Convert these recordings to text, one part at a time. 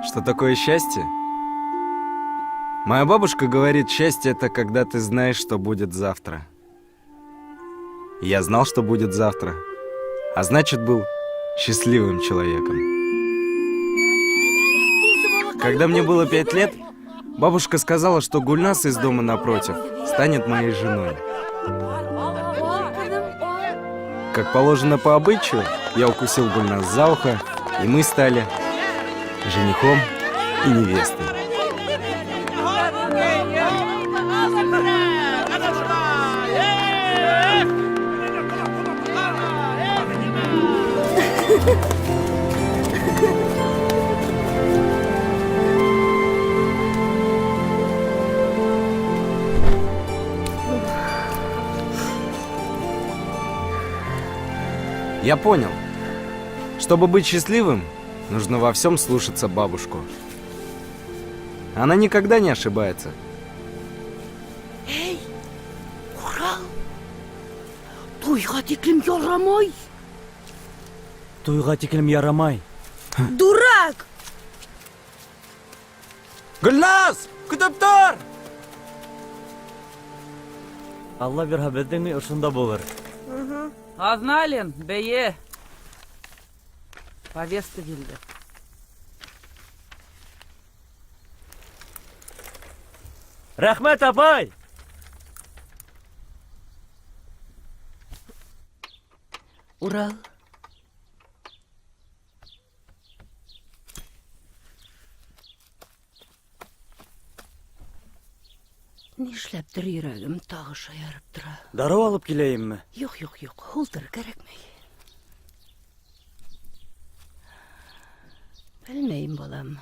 Что такое счастье? Моя бабушка говорит, счастье — это когда ты знаешь, что будет завтра. Я знал, что будет завтра, а значит, был счастливым человеком. Когда мне было 5 лет, бабушка сказала, что Гульнас из дома напротив станет моей женой. Как положено по обычаю, я укусил Гульнас за ухо, и мы стали женихом и невестой. Я понял, чтобы быть счастливым, нужно во всем слушаться бабушку. Она никогда не ошибается. Эй, Урал! Туйға тиклем ярамай! Туйға тиклем ярамай. Дурак! Гүлназ! Күтіп тұр! Алла бирһа беҙҙең өй ошонда булыр. Азналин, бәйе. Повестка килде. Рәхмәт, апай! Урал. Нишләптер йөрәгем тағы шаярып тора. Дарыу алып киләйемме? Юк, ултыр, кәрәкмәй. Белмәйем, балам.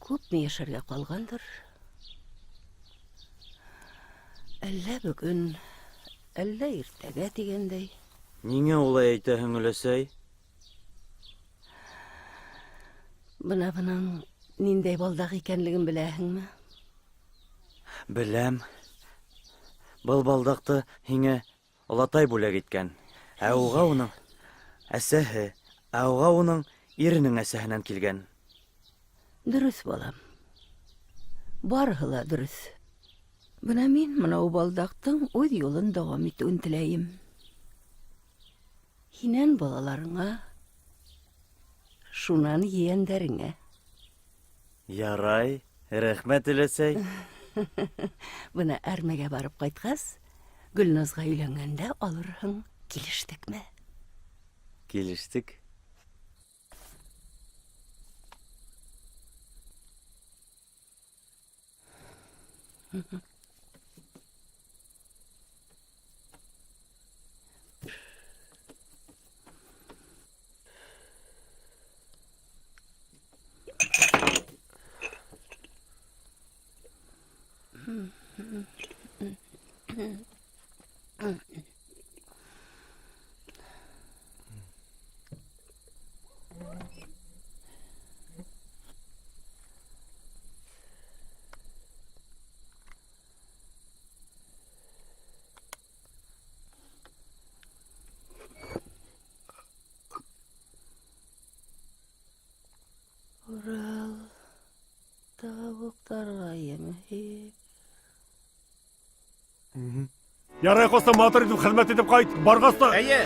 Күпме яшәргә калгандыр? Әллә бүген, әллә иртәгә дигәндәй. Ниңә улай әйтәһең, өләсәй? Бының ниндәй балдак икәнлеген беләһеңме? Беләм. Был балдаҡты һиңә олатай бүләк иткән. Ә уға уның әсәһе, ә уға уның иренең әсәһенән килгән. Дөрөҫ, балам. Барыһы ла дөрөҫ. Бына мин мынау балдаҡтың үҙ юлын дауам итеүен теләйем. Һинән балаларыңа, шунан ейәндәреңә. Ярай, рәхмәт, өләсәй. Бына әрмәгә барып ҡайтҡас, Гөлназға өйләнгәндә алырһың. Килештекме? Килештек. Урал, тауыҡтарға емһеп. Ярай ҡоста матур итеп хеҙмәт итеп ҡайт. Барғас та... Әйе,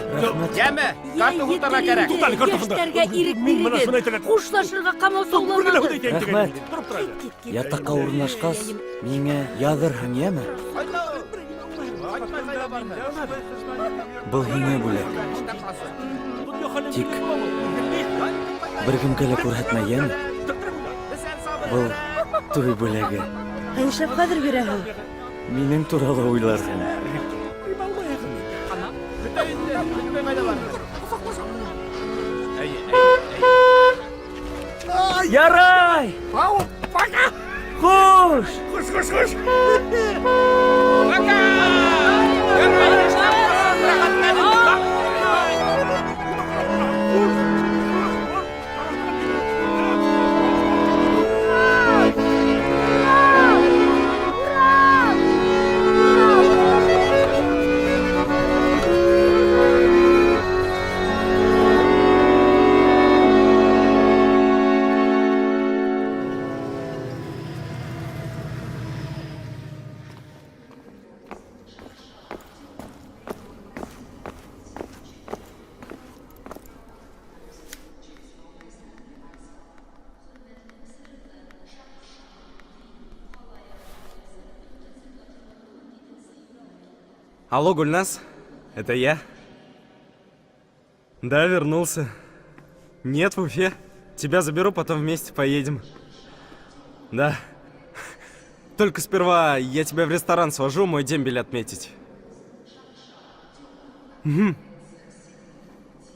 йәме, карта һутарға кәрәк. Тутан, картафында. Йәштәргә ирек Мин бына шуны бирегеҙ. әйтәләр. Хушлашырға ҡамал Бер генә һүҙ сауланығыҙ. әйтәйем тигән. Рәхмәт. Тороп тор әле. Ятаҡҡа урынлашҡас, миңә яҙырһың, йәме? Был һиңә бүләк. Тик бер кемгә лә күрһәтмә, йәме? Был туй бүләге. Һәйшәп ҡәҙер бирәһең. Минең турала уйларһың. Ярай! Хуш! Хуш! Алло, Гульнас, это я. Да, вернулся. Нет, в Уфе. Тебя заберу, потом вместе поедем. Да. Только сперва я тебя в ресторан свожу, мой дембель отметить. Угу.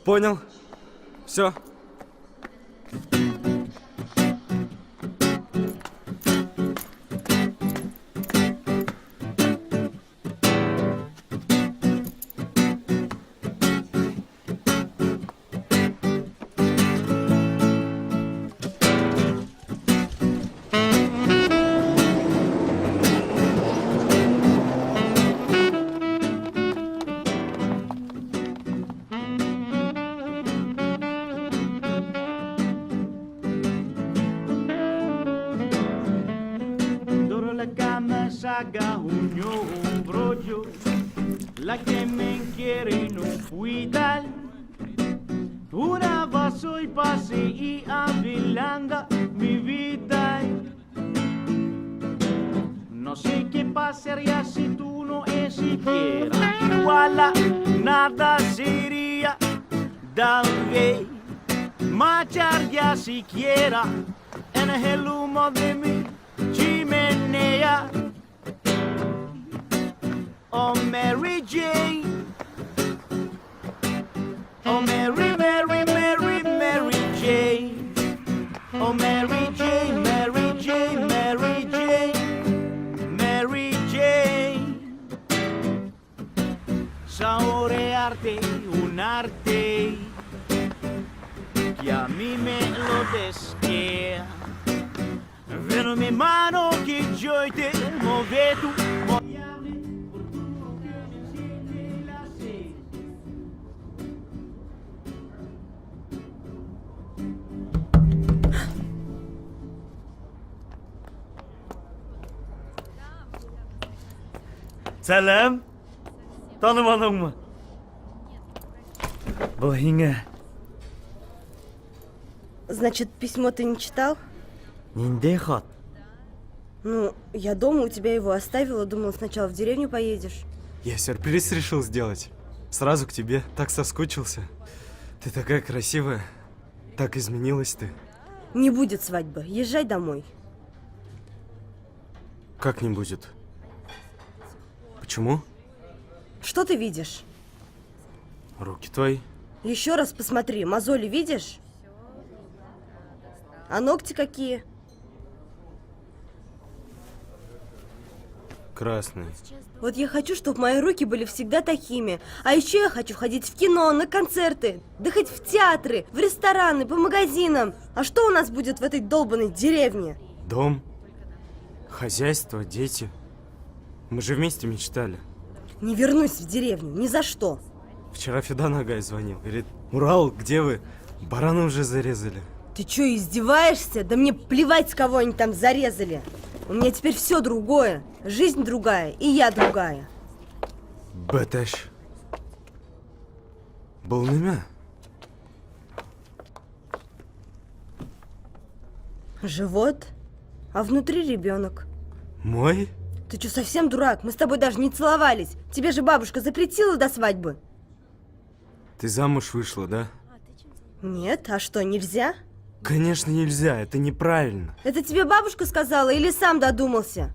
Понял. Все. Doro la cama saca un brollo, la que me quiere no fui tal. Una vaso y pase y avilanga mi vida. No sé qué pasaría si tú no es siquiera igual a nada sería. Tal vez marchar ya siquiera en el humo de mi chimenea. Oh Mary Jane, oh Mary, Mary, Mary, Mary Jane, oh Mary Jane, Mary Jane, Mary Jane, Mary Jane. Saborearte un arte que a mí me lo desquea. Ven mi mano que yo te move tu moviable por tu que me enciende la sed. Сәлем. Танымадыңмы? Бұл һиңә. Значит, письмо ты не читал? Ниндәй хат? Ну, я дома у тебя его оставила, думала, сначала в деревню поедешь. Я сюрприз решил сделать. Сразу к тебе. Так соскучился. Ты такая красивая. Так изменилась ты. Не будет свадьбы, езжай домой. Как не будет? Почему? Что ты видишь? Руки твои. Еще раз посмотри, мозоли видишь? А ногти какие? Красные. Вот я хочу, чтобы мои руки были всегда такими. А еще я хочу ходить в кино, на концерты, да хоть в театры, в рестораны, по магазинам. А что у нас будет в этой долбанной деревне? Дом. Хозяйство, дети. Мы же вместе мечтали. Не вернусь в деревню, ни за что. Вчера Федан Агай звонил. Говорит, Урал, где вы? Барана уже зарезали. Ты что, издеваешься? Да мне плевать, с кого они там зарезали. У меня теперь все другое. Жизнь другая, и я другая. Бетеш. Был ними. Живот, а внутри ребенок. Мой? Ты что, совсем дурак? Мы с тобой даже не целовались. Тебе же бабушка запретила до свадьбы. Ты замуж вышла, да? Нет, а что, нельзя? Конечно, нельзя, это неправильно. Это тебе бабушка сказала или сам додумался?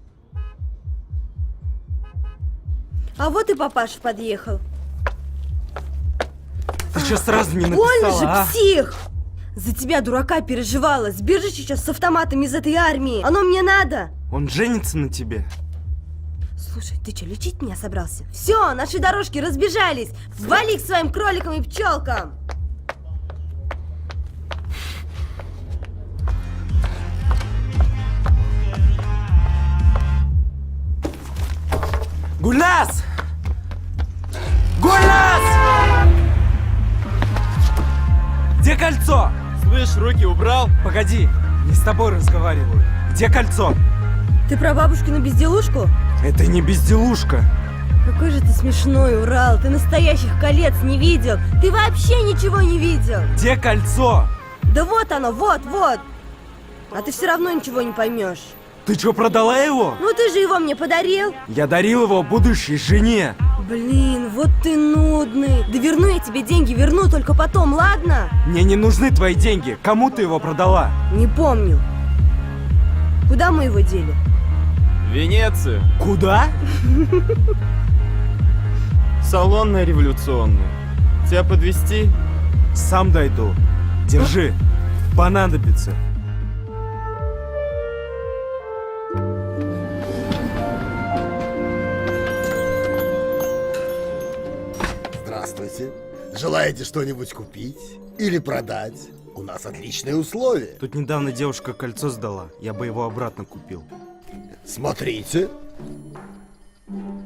А вот и папаша подъехал. Ты что сразу не Больно написала, же, а? псих! За тебя, дурака, переживала. Сбежишь сейчас с автоматом из этой армии. Оно мне надо. Он женится на тебе. Слушай, ты что, лечить меня собрался? Все, наши дорожки разбежались. Вали к своим кроликам и пчелкам. Гульнас! Гульнас! Где кольцо? Слышь, руки убрал? Погоди, не с тобой разговариваю. Где кольцо? Ты про бабушкину безделушку? Это не безделушка. Какой же ты смешной, Урал. Ты настоящих колец не видел. Ты вообще ничего не видел. Где кольцо? Да вот оно, вот, вот. А ты все равно ничего не поймешь. Ты что, продала его? Ну ты же его мне подарил. Я дарил его будущей жене. Блин, вот ты нудный. Да верну я тебе деньги, верну только потом, ладно? Мне не нужны твои деньги. Кому ты его продала? Не помню. Куда мы его дели? Венецию. Куда? Салонная революционная. Тебя подвезти? Сам дойду. Держи. Понадобится. Здравствуйте. Желаете что-нибудь купить или продать? У нас отличные условия. Тут недавно девушка кольцо сдала. Я бы его обратно купил. Смотрите.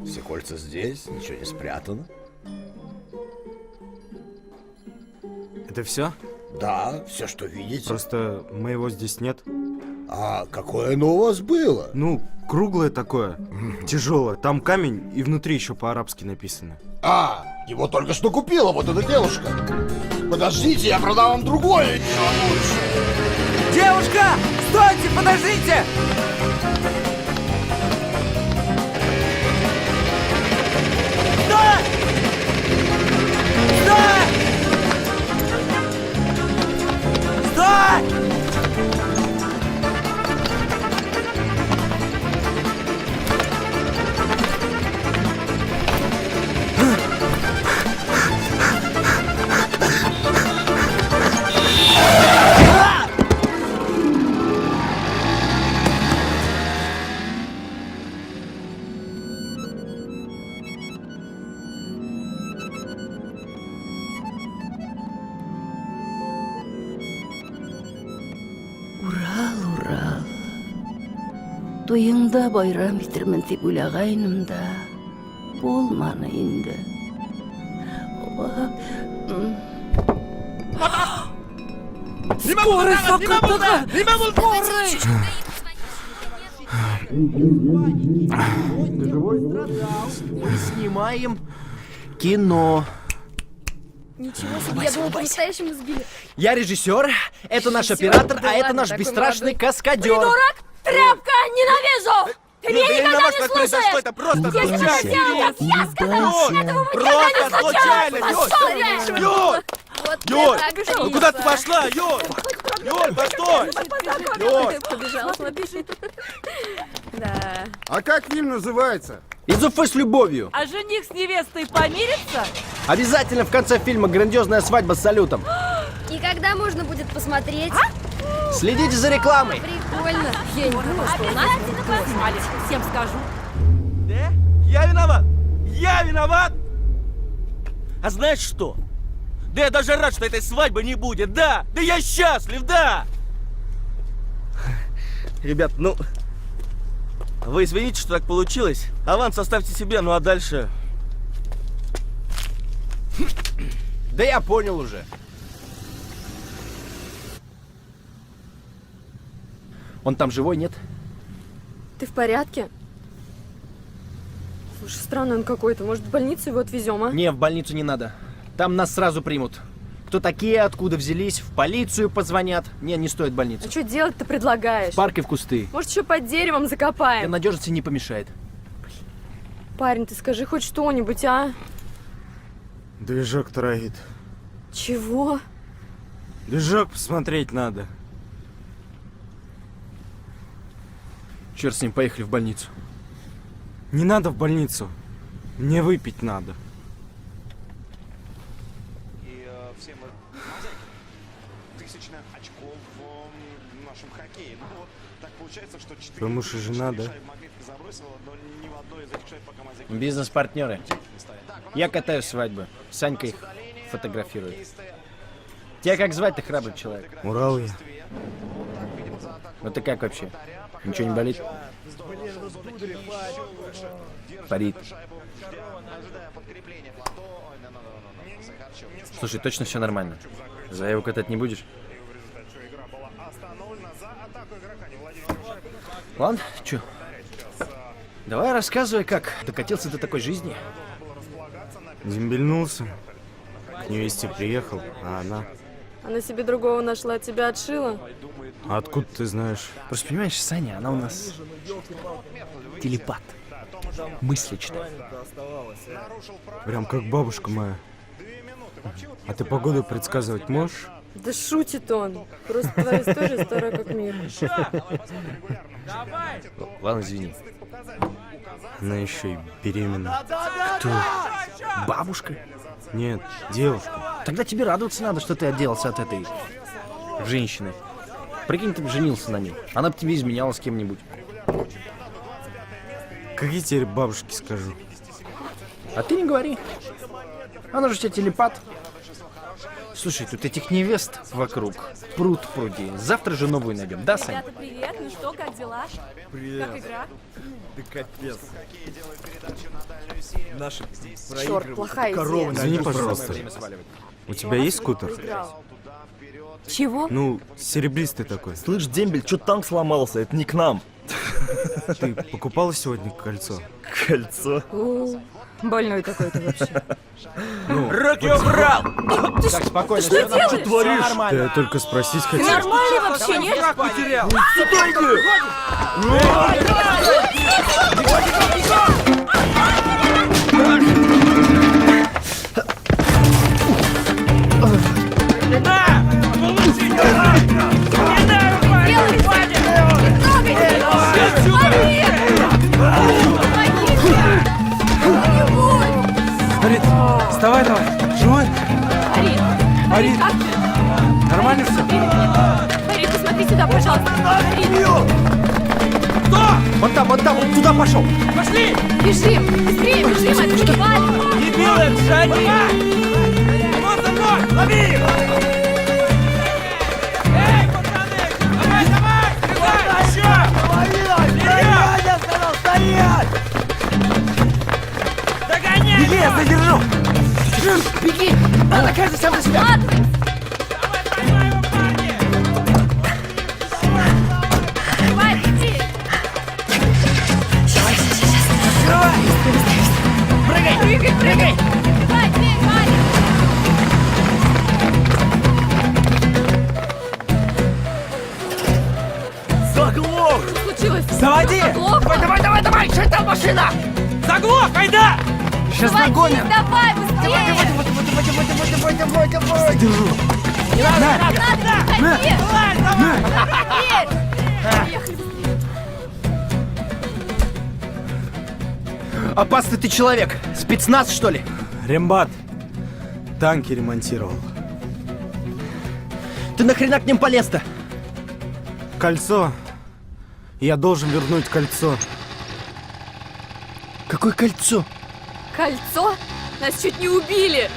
Все кольца здесь, ничего не спрятано. Это все? Да, все, что видите. Просто моего здесь нет. А какое оно у вас было? Ну, круглое такое, тяжелое. Там камень и внутри еще по-арабски написано. А, его только что купила вот эта девушка. Подождите, я продам вам другое, еще лучше. Девушка! Стойте, подождите! Урал, Урал. Туйыңда байрам иттермен дип уйлагайным да. Булманы инде. Скорый сакындыгы! Скорый! Мы снимаем кино. Ничего себе, я думала, по-настоящему сбили. Я режиссер, это наш оператор, а это наш бесстрашный каскадер. Придурок! Тряпка! Ненавижу! Ты меня никогда не слушаешь! Это просто Я сейчас сделал, как я сказал! Этого никогда не случалось! Пошел! Юр! Вот Юр! я так Ну куда ты пошла, Юр? Юр, постой! Юр! побежал, слабейший. Да. А как фильм называется? Из Уфы с любовью. А жених с невестой помирится? Обязательно в конце фильма грандиозная свадьба с салютом. И когда можно будет посмотреть? Следите за рекламой. Прикольно. Я не думала, что у нас будет классно. Алекс, всем скажу. Да? Я виноват! Я виноват! А знаешь что? Да я даже рад, что этой свадьбы не будет, да! Да я счастлив, да! Ребят, ну... Вы извините, что так получилось. Аванс оставьте себе, ну а дальше... Да я понял уже. Он там живой, нет? Ты в порядке? Слушай, странный он какой-то. Может, в больницу его отвезем, а? Не, в больницу не надо. Там нас сразу примут. Кто такие, откуда взялись, в полицию позвонят. Не стоит в больницу. А что делать-то предлагаешь? В парк и в кусты. Может, еще под деревом Для закопаем? надежности не помешает. Парень, ты скажи хоть что-нибудь, а? Движок троит. Чего? Движок посмотреть надо. Черт с ним, поехали в больницу. Не надо в больницу. Мне выпить надо. Всем тысячных очков в нашем хоккее. Ну вот так получается, что 4 Твой муж и жена, да? забросила, но ни в одной из этих шайб пока Мазаки Бизнес-партнеры. Я катаю свадьбы. Санька их фотографирует. Тебя как звать-то, храбрый человек? Урал я. Ну ты как вообще? Ничего не болит? Парит. Слушай, точно все нормально? Заяву катать не будешь? Ладно, чё? Давай рассказывай, как докатился до такой жизни. Дембельнулся. К невесте приехал, а она... Она себе другого нашла, тебя отшила. А откуда ты знаешь? Просто понимаешь, Саня, она у нас телепат. Мысли читает. Прям как бабушка моя. А ты погоду предсказывать можешь? Да шутит он. Просто твоя история старая как мир. Ладно, извини. Она еще и беременна. Кто? Бабушка? Нет, девушка. Тогда тебе радоваться надо, что ты отделался от этой женщины. Прикинь, ты бы женился на ней. Она бы тебе изменяла с кем-нибудь. Как я теперь бабушке скажу? А ты не говори. Она же у тебя телепат. Слушай, тут этих невест вокруг. Пруд пруди. Завтра же новую найдем, да, Сань? Ребята, привет. Ну что, как дела? Привет. Как игра? Да капец. Наши Черт, плохая идея. Извини, пожалуйста. У тебя есть скутер? Чего? Ну, серебристый такой. Слышь, дембель, чё танк сломался? Это не к нам. Ты покупала сегодня кольцо? Кольцо. Больной какой-то вообще. Руки убрал! Так, спокойно. Что делаешь? Что творишь? Да я только спросить Ты хотел. нормальный вообще, нет? Потерял. Сюда иди! Арит, вставай давай. Живой? Арит, Арит, как ты? нормально все? Арит, посмотри сюда, пожалуйста. Арит, Вон там, он туда пошел. бежим, быстрее, бежим, отсюда валим. Дебилы, сзади! Вот за мной! Лови их! Эй, пацаны! Давай, давай! Еще! Я сказал, стоять! Догоняй! Беги, я задержу. Беги! Надо каждый сам за себя. Давай, его, парни! Давай, иди. Прыгай. Давай, теперь, Ваня. Заглох! Что случилось? Заводи! Заглохло? Давай, что там машина? Заглох, айда! Сейчас Давай, догоним. давай, быстрее. Давай. Держу. Не надо, не ходи. Поехали. Опасный ты человек. Спецназ, что ли? Рембат. Танки ремонтировал. Ты нахрена к ним полез-то? Кольцо. Я должен вернуть кольцо. Какое кольцо? Кольцо? Нас чуть не убили.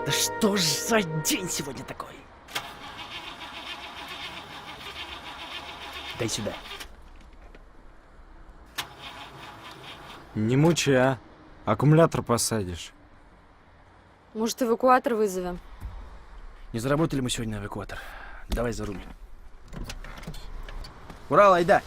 Да что ж за день сегодня такой? Дай сюда. Не мучай, а. Аккумулятор посадишь. Может, эвакуатор вызовем? Не заработали мы сегодня на эвакуатор. Давай за руль. Урал, айда!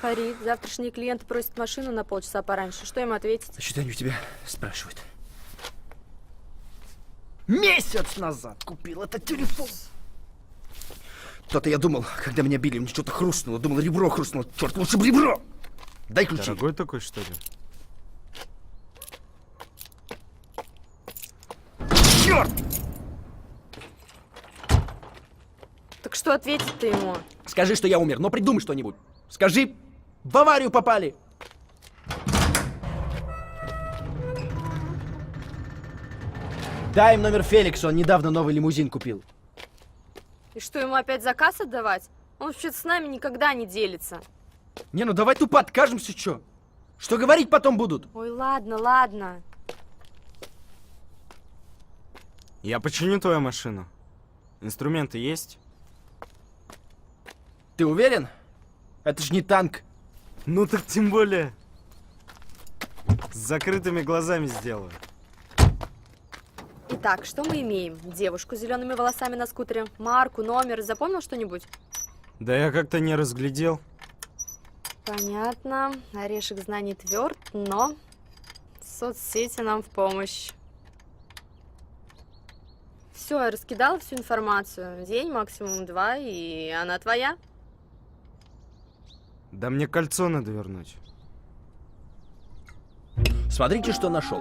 Харид, завтрашний клиент просит машину на полчаса пораньше. Что ему ответить? Значит, они у тебя спрашивают. Месяц назад купил этот телефон. То-то я думал, когда меня били, мне что-то хрустнуло. Думал, ребро хрустнуло. Черт, лучше бы ребро. Дай ключи. Дорогой такой, что ли? Черт! Так что ответить-то ему? Скажи, что я умер, но придумай что-нибудь. Скажи, в аварию попали. Дай им номер Феликса, он недавно новый лимузин купил. И что, ему опять заказ отдавать? Он вообще-то с нами никогда не делится. Не, ну давай тупо откажемся, чё? Что говорить потом будут? Ой, ладно, ладно. Я починю твою машину. Инструменты есть? Ты уверен? Это ж не танк. Ну так тем более. С закрытыми глазами сделаю. Итак, что мы имеем? Девушку с зелеными волосами на скутере. Марку, номер. Запомнил что-нибудь? Да я как-то не разглядел. Понятно. Орешек знаний тверд, но соцсети нам в помощь. Все, я раскидала всю информацию. День, максимум 2, и она твоя. Да мне кольцо надо вернуть. Смотрите, что нашел.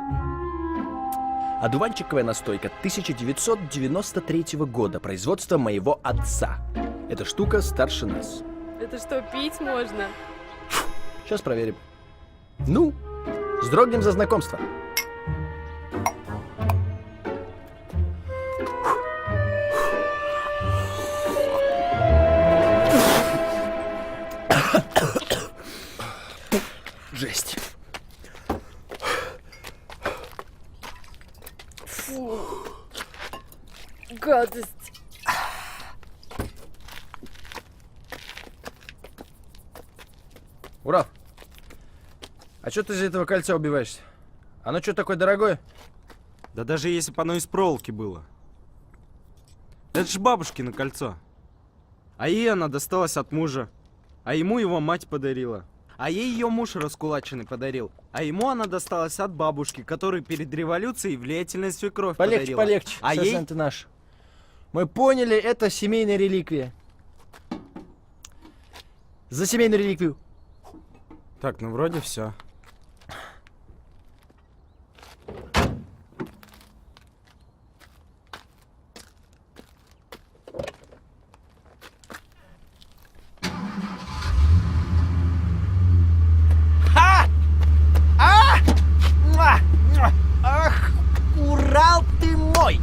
Одуванчиковая настойка 1993 года, производства моего отца. Эта штука старше нас. Это что, пить можно? Сейчас проверим. Ну, вздрогнем за знакомство. Жесть. Фу. Гадость. Урал, а что ты из этого кольца убиваешься? Оно что, такое дорогое? Да даже если бы оно из проволоки было. Это ж бабушкино кольцо. А ей она досталась от мужа. А ему его мать подарила. А ей ее муж раскулаченный подарил. А ему она досталась от бабушки, которой перед революцией влиятельная свекровь Полегче, подарила. полегче. А Совсем ей... ты наш. Мы поняли, это семейная реликвия. За семейную реликвию. Так, ну вроде все. Ах, Урал ты мой!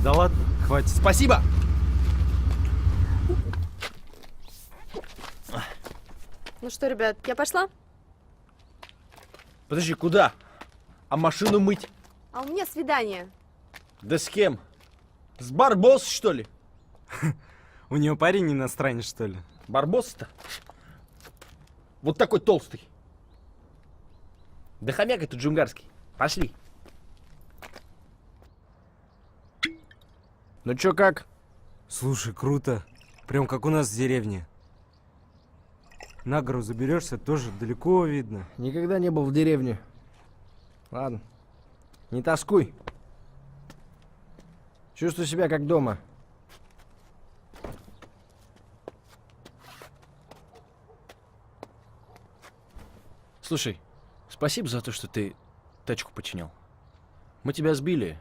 Да ладно, хватит. Спасибо! Ну что, ребят, я пошла? Подожди, куда? А машину мыть? А у меня свидание. Да с кем? С Барбос, что ли? У нее парень иностранец, что ли? Барбос-то? Вот такой толстый. Да хомяк это джунгарский. Пошли. Ну чё, как? Слушай, круто. Прям как у нас в деревне. На гору заберешься, тоже далеко видно. Никогда не был в деревне. Ладно. Не тоскуй. Чувствую себя как дома. Слушай, спасибо за то, что ты тачку починил. Мы тебя сбили,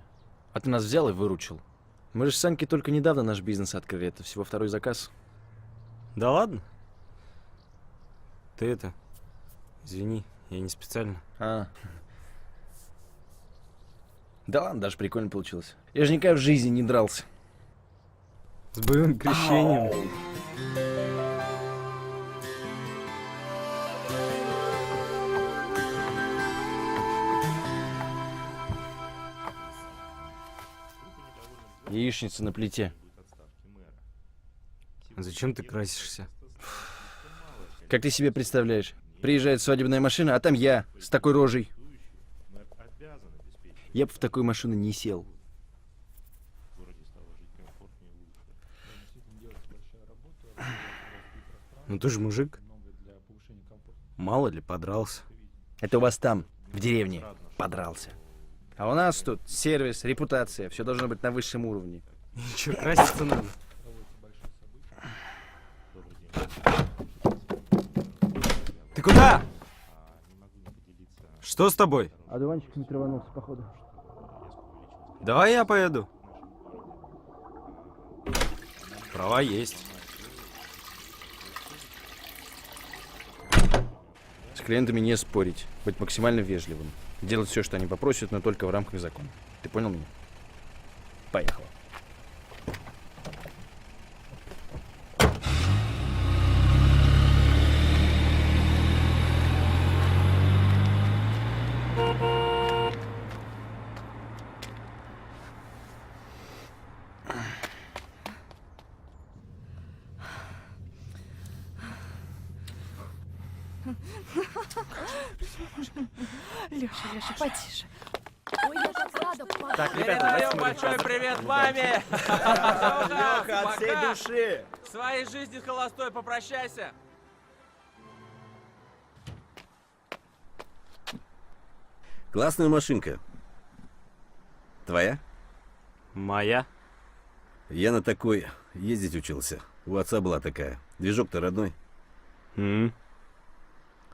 а ты нас взял и выручил. Мы же с Санькой только недавно наш бизнес открыли. Это всего второй заказ. Да ладно? Ты это... Извини, я не специально. А. Да ладно, даже прикольно получилось. Я же никогда в жизни не дрался. С боевым крещением. Яичница на плите. Зачем ты красишься? Как ты себе представляешь? Приезжает свадебная машина, а там я с такой рожей. Я бы в такую машину не сел. Ну ты же мужик. Мало ли, подрался. Это у вас там, в деревне, подрался. А у нас тут сервис, репутация. Все должно быть на высшем уровне. Ничего, краситься надо. Ты куда? Что с тобой? Одуванчик траванулся, походу. Давай я поеду. Права есть. С клиентами не спорить, быть максимально вежливым. Делать все, что они попросят, но только в рамках закона. Ты понял меня? Поехала. Леша, потише. Ой, я так рада. Так, Передаем большой привет маме! Леха, от всей души! В своей жизни холостой попрощайся! Классная машинка. Твоя? Моя? Я на такой ездить учился. У отца была такая. Движок-то родной. М.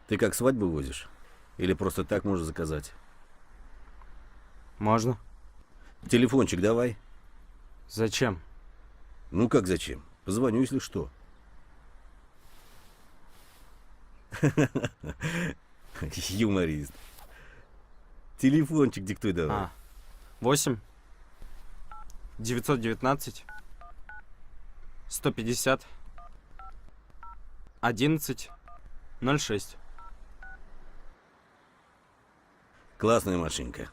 Ты как свадьбу возишь? Или просто так можешь заказать? Можно? Телефончик давай. Зачем? Ну как зачем? Позвоню, если что. Юморист. Телефончик диктуй давай. 8 919 150 11 06. Классная машинка.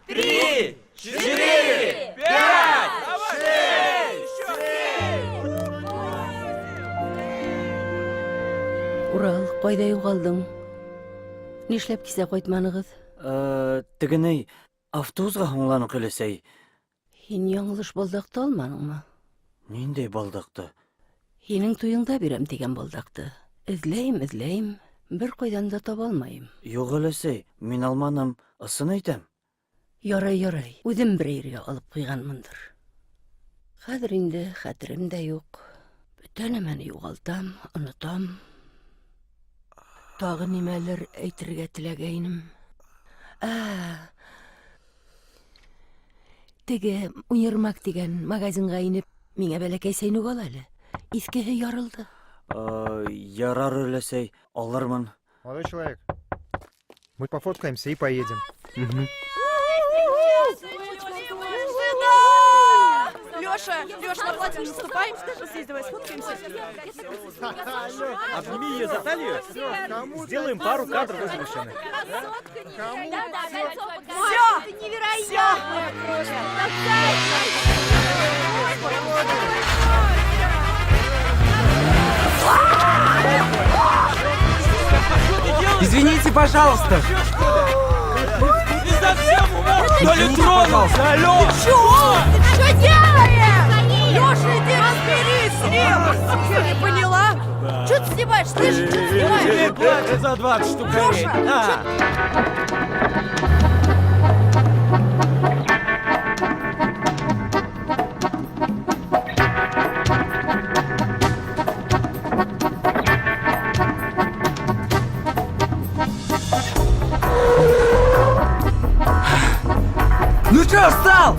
Три, четыре, пять, Урал, кайда югалдың? Нишләп кисә кайтманыгыз? Тегеней, автобусга һуңланып киләсәй. Һин яңлыш балдакты алманыңмы? Нинди балдакты? Һинең туеңда бирәм дигән балдакты. Эзләйм, бер кайдан да таба алмайым. Юк әләсәй, мин алманым, ысын әйтәм. Ярай, үзем бер ергә алып куйганмындыр. Хәзер инде хәтерем дә юк. Бөтен нәмәне югалтам, онытам. Тагы нимәлер әйтергә теләгәйнем. Теге универмаг дигән магазинга инеп, миңа бәләкәй сәйнүк ал әле. Искеһе ярылды. Ярар әләсәй, алырмын. Молодой человек, мы пофоткаемся и поедем. Леша, на платье наступаем. Здесь давай сфоткаемся. Обними ее за талию. Сделаем пару кадров из машины. Все! Невероятно! Извините, пожалуйста. Ты совсем умор, что ли, тронулся? Алло! Чего? Что делаешь? Леша, иди разберись с ним! Что, не поняла? Что ты снимаешь? Слышишь, что ты снимаешь? За 20 штук. Ну чё встал?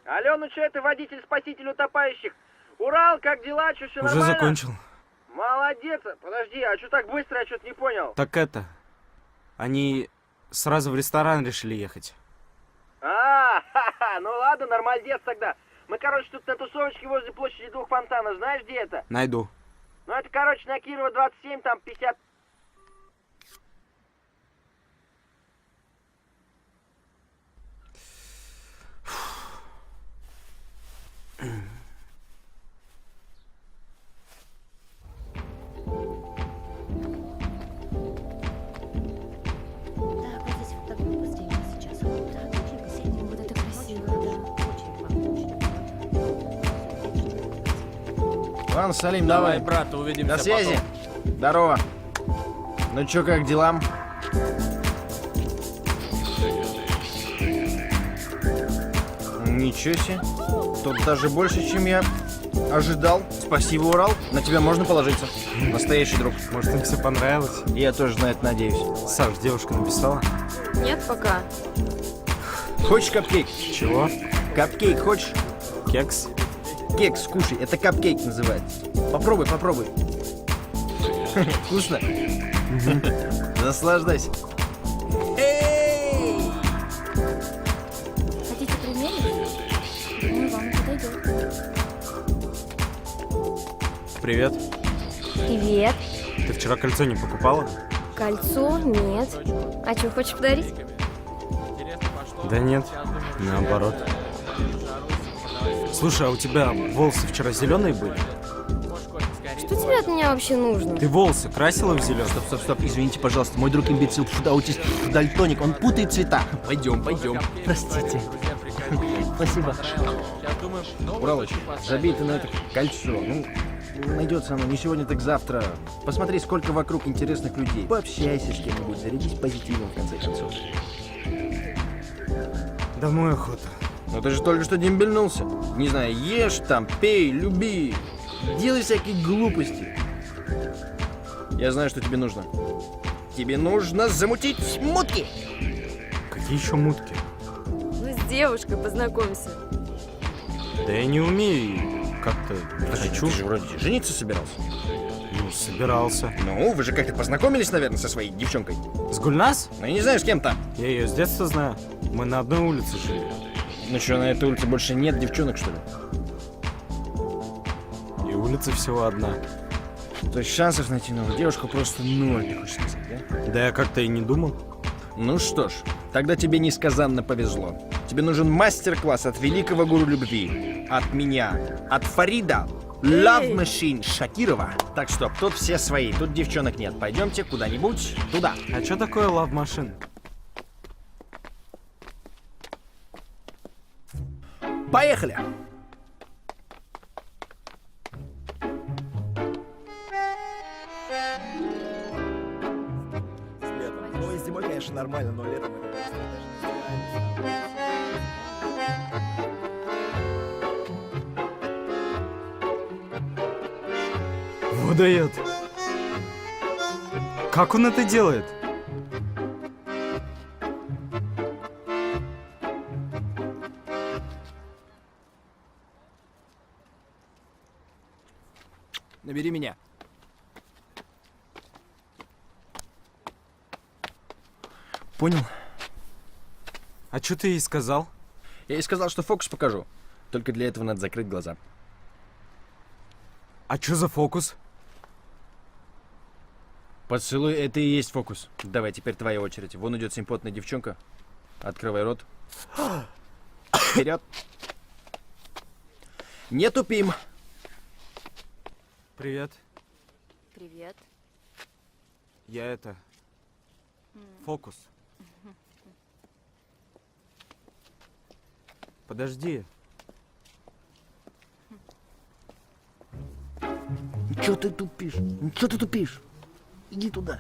Алло, ну что это водитель-спаситель утопающих? Урал, как дела? Что, все Уже нормально? закончил. Молодец. Подожди, а что так быстро? Я что-то не понял. Так это... Они сразу в ресторан решили ехать. Ха-ха, ну ладно, нормальдец тогда. Мы, короче, тут на тусовочке возле площади двух фонтанов. Знаешь, где это? Найду. Ну, это, короче, на Кирова 27, там 50... Ладно, Салим, давай. брат, увидимся До связи. Здорово. Ну чё, как дела? Ничего себе. Тут даже больше, чем я ожидал. Спасибо, Урал. На тебя можно положиться. Настоящий друг. Может, им все понравилось? Я тоже на это надеюсь. Саш, девушка написала? Нет пока. Хочешь капкейк? Чего? Капкейк хочешь? Кекс? Кекс, скушай. Это капкейк называется. Попробуй. Вкусно? Наслаждайся. Думаю, вам подойдет. Привет. Привет. Ты вчера кольцо не покупала? Кольцо? Нет. А что, хочешь подарить? Да нет, наоборот. Слушай, а у тебя волосы вчера зеленые были? Что тебе от меня вообще нужно? Ты волосы красила в зеленый? Стоп, извините, пожалуйста, мой друг имбецил, аутист, дальтоник, он путает цвета. Пойдем. Простите. Спасибо. Уралыч, забей ты на это кольцо. Ну, найдется оно не сегодня, так завтра. Посмотри, сколько вокруг интересных людей. Пообщайся с кем-нибудь, зарядись позитивом, в конце концов. Домой охота. Ну ты же только что дембельнулся. Не знаю, ешь там, пей, люби. Делай всякие глупости. Я знаю, что тебе нужно. Тебе нужно замутить мутки. Какие еще мутки? Ну, с девушкой познакомься. Да я не умею как-то. Ты же вроде жениться собирался. Ну, собирался. Ну, вы же как-то познакомились, наверное, со своей девчонкой. С Гульнас? Ну, я не знаю, с кем там. Я ее с детства знаю. Мы на одной улице жили. Ну что, на этой улице больше нет девчонок, что ли? И улица всего одна. То есть шансов найти новую девушку просто ноль, ты хочешь сказать, да? Да я как-то и не думал. Ну что ж, тогда тебе несказанно повезло. Тебе нужен мастер-класс от великого гуру любви. От меня. От Фарида. Love Machine Шакирова. Так что, тут все свои, тут девчонок нет. Пойдемте куда-нибудь туда. А что такое Love Machine? Поехали! Ну и зимой, конечно, нормально, но летом это просто Вот дает. Как он это делает? Набери меня. Понял? А что ты ей сказал? Я ей сказал, что фокус покажу. Только для этого надо закрыть глаза. А что за фокус? Поцелуй — это и есть фокус. Давай, теперь твоя очередь. Вон идет симпотная девчонка. Открывай рот. Вперед. Не тупим. Привет. Привет. Я это... Фокус. Подожди. Чё ты тупишь? Чё ты тупишь? Иди туда.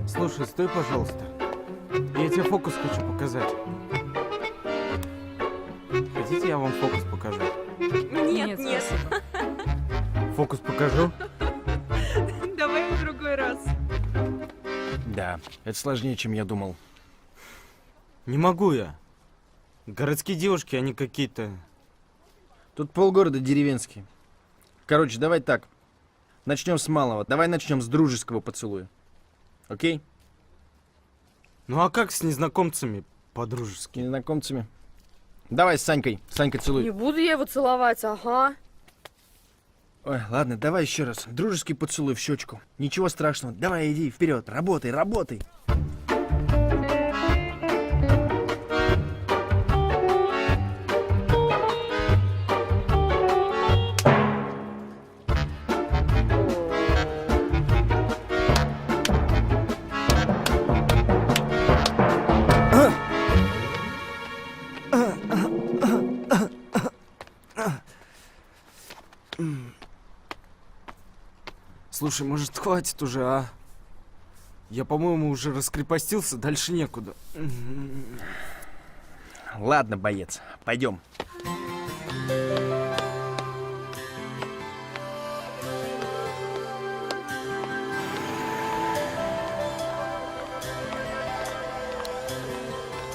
Слушай, стой, пожалуйста. Я тебе фокус хочу показать. Хотите, я вам фокус покажу? Нет. Фокус покажу? Давай в другой раз. Да, это сложнее, чем я думал. Не могу я. Городские девушки, они какие-то... Тут полгорода деревенские. Короче, давай так. Начнем с малого. Давай начнем с дружеского поцелуя. Окей? Ну а как с незнакомцами С по-дружески? незнакомцами. Давай с Санькой. Санька, целуй. Не буду я его целовать, ага. Ой, ладно, давай еще раз. Дружеский поцелуй в щечку. Ничего страшного. Давай, иди вперед. Работай, работай. Слушай, может, хватит уже, а? Я, по-моему, уже раскрепостился, дальше некуда. Ладно, боец, пойдем.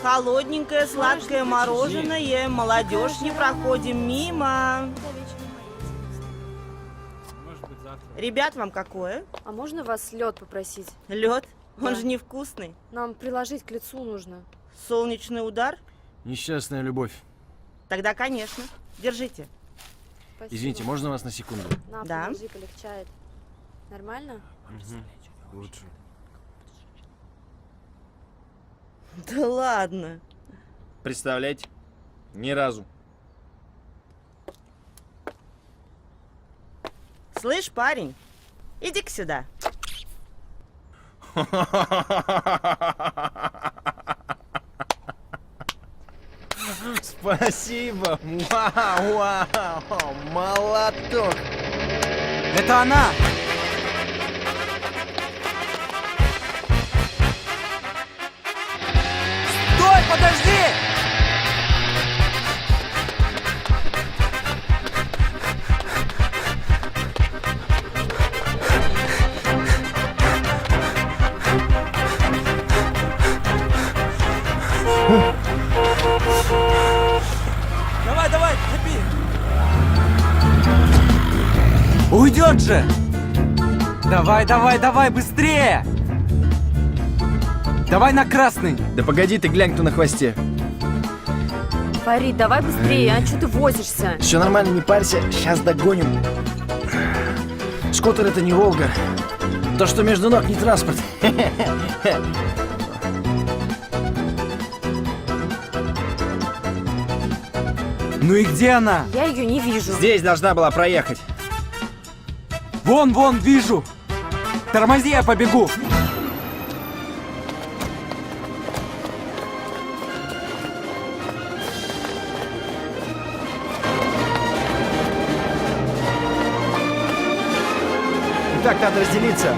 Холодненькое сладкое мороженое, молодежь, не проходим мимо. Ребят, вам какое? А можно вас лед попросить? Лед? Он Да. же невкусный. Нам приложить к лицу нужно. Солнечный удар? Несчастная любовь. Тогда, конечно. Держите. Спасибо. Извините, можно вас на секунду? На, Да. приложи, полегчает. Нормально? Лучше. Да ладно. Представляете? Ни разу. Слышь, парень, иди-ка сюда. Спасибо! Вау, вау! Молоток! Это она! Стой, подожди! Давай, давай, цепи! Уйдет же! Давай, давай, давай, быстрее! Давай на красный! Да погоди ты, глянь, кто на хвосте. Фарид, давай быстрее, а что ты возишься? Все нормально, не парься, сейчас догоним. Скутер это не Волга. То, что между ног, не транспорт. Ну и где она? Я ее не вижу. Здесь должна была проехать. Вон, вон, вижу! Тормози, я побегу! Итак, надо разделиться.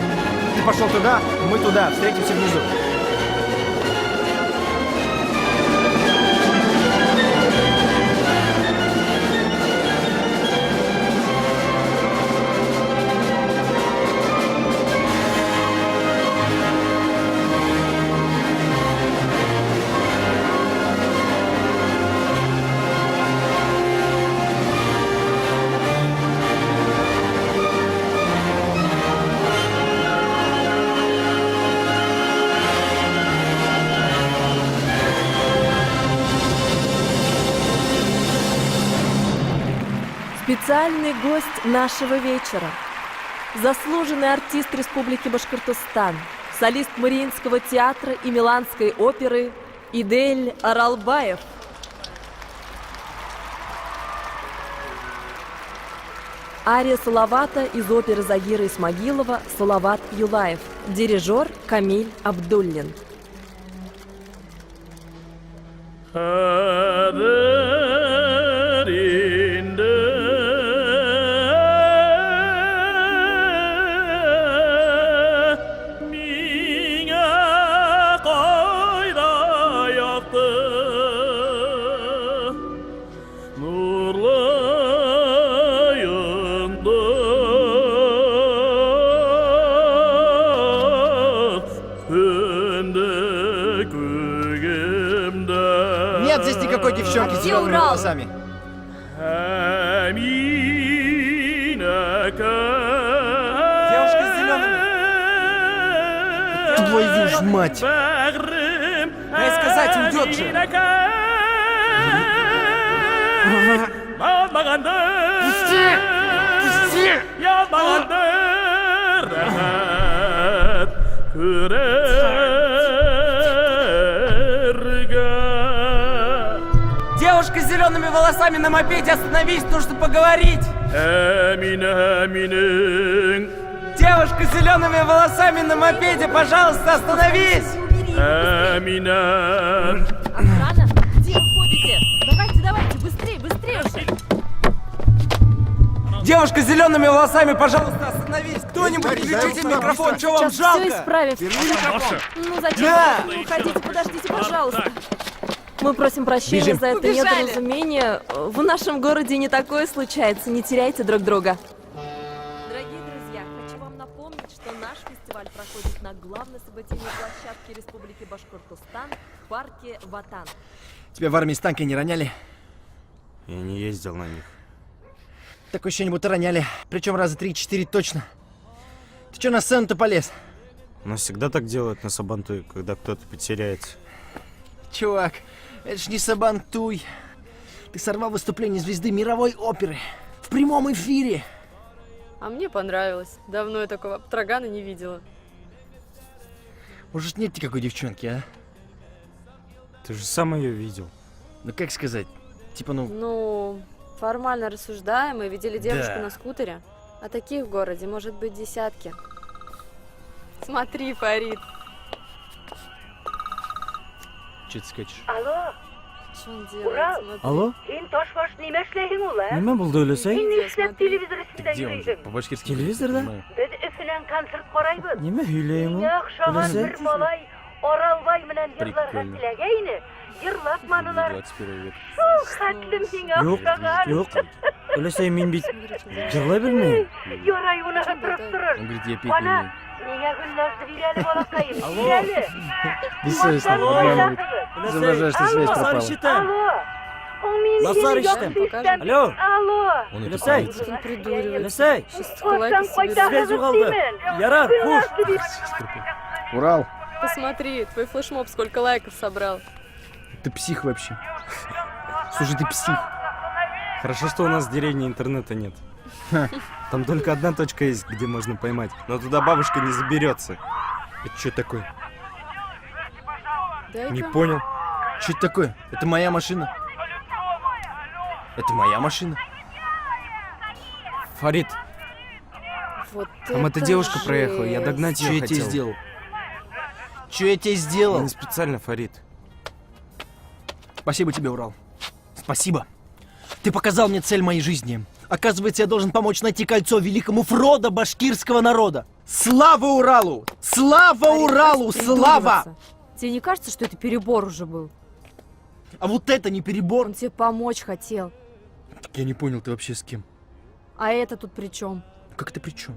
Ты пошел туда, мы туда. Встретимся внизу. Специальный гость нашего вечера. Заслуженный артист Республики Башкортостан, солист Мариинского театра и Миланской оперы Идель Аралбаев. Ария Салавата из оперы Загира Исмагилова «Салават Юлаев». Дирижер Камиль Абдуллин. Нет здесь никакой девчонки с зелеными волосами. Девушка с зелеными! Твою ж мать! Дай сказать, уйдет же! Пусти! Пусти! Девушка с зелеными волосами на мопеде, остановись, нужно поговорить! Девушка с зелеными волосами на мопеде, пожалуйста, остановись! Охрана, где вы ходите? Давайте, быстрее уже. Девушка с зелеными волосами, пожалуйста, остановись! Кто-нибудь включите микрофон, что вам Сейчас жалко? все исправим. Ну зачем Да. вы уходите? Подождите, пожалуйста. Мы просим прощения Бежим. за это Побежали. недоразумение. В нашем городе не такое случается. Не теряйте друг друга. Дорогие друзья, хочу вам напомнить, что наш фестиваль проходит на главной событийной площадке Республики Башкортостан в парке Ватан. Тебя в армии с танки не роняли? Я не ездил на них. Такое ощущение, будто роняли. Причем раза 3-4 точно. Ты что на сцену-то полез? Но всегда так делают на Сабантуе, когда кто-то потеряется. Чувак, это ж не Сабантуй. Ты сорвал выступление звезды мировой оперы. В прямом эфире. А мне понравилось. Давно я такого трагана не видела. Может, нет никакой девчонки, а? Ты же сам ее видел. Ну, как сказать? Типа, ну... Ну, формально рассуждаем, мы видели девушку Да. на скутере. А таких в городе может быть десятки. Смотри, Фарид. Че ты скачешь? Алло, Что он делает? Смотри. Алло? сен Toshbosh nima ishlaying ular? Nima bo'ldi o'ylasang? Видео Ishlab смотри. televizor ustida Где он? yuriydi. По-башкирски. Телевизорда? Biz ifinan konsert qoraymiz. Nima hiylaymi? Menga o'xshagan bir malay Orolboy bilan yig'larga Прикольно. tilagayni. Yig'latmadilar. 21 век. Xatli menga Yo'q, o'xshagan. yo'q. O'ylasang men bit Смотри, что делает. yig'lay bilmayman. Yoray unaqa turib turur. Он говорит, я петь не Ona, умею. menga gullarni berali bolaqayim. Алло. Berali. Бессовестно обманывает. Изображаешь, что связь пропала. Allo. O meni Basar seni ishdan. yoqdi ishdan. Алло. Allo. Он это Вот палец. он придуривается. O'ylasang. Сейчас лайки соберет. Связь yo'qoldi. Yarar, xush. Урал. Посмотри, твой флешмоб сколько лайков собрал. Ты псих вообще. Слушай, ты псих. Хорошо, что у нас в деревне интернета нет. Там только одна точка есть, где можно поймать. Но туда бабушка не заберется. Это что такое? Дай-ка. Не понял. Что это такое? Это моя машина. Это моя машина. Фарид, Вот там эта это девушка проехала, я жесть. догнать Что ее я тебе хотел. сделал? Что я тебе Я сделал? не специально, Фарид. Спасибо тебе, Урал. Спасибо. Ты показал мне цель моей жизни. Оказывается, я должен помочь найти кольцо великому Фродо башкирского народа. Слава Уралу! Слава Фарид, Уралу! хватит Слава! придуриваться. Тебе не кажется, что это перебор уже был? А вот это не перебор. Он тебе помочь хотел. Так я не понял, ты вообще с кем? А это тут при чем? Как это при чем?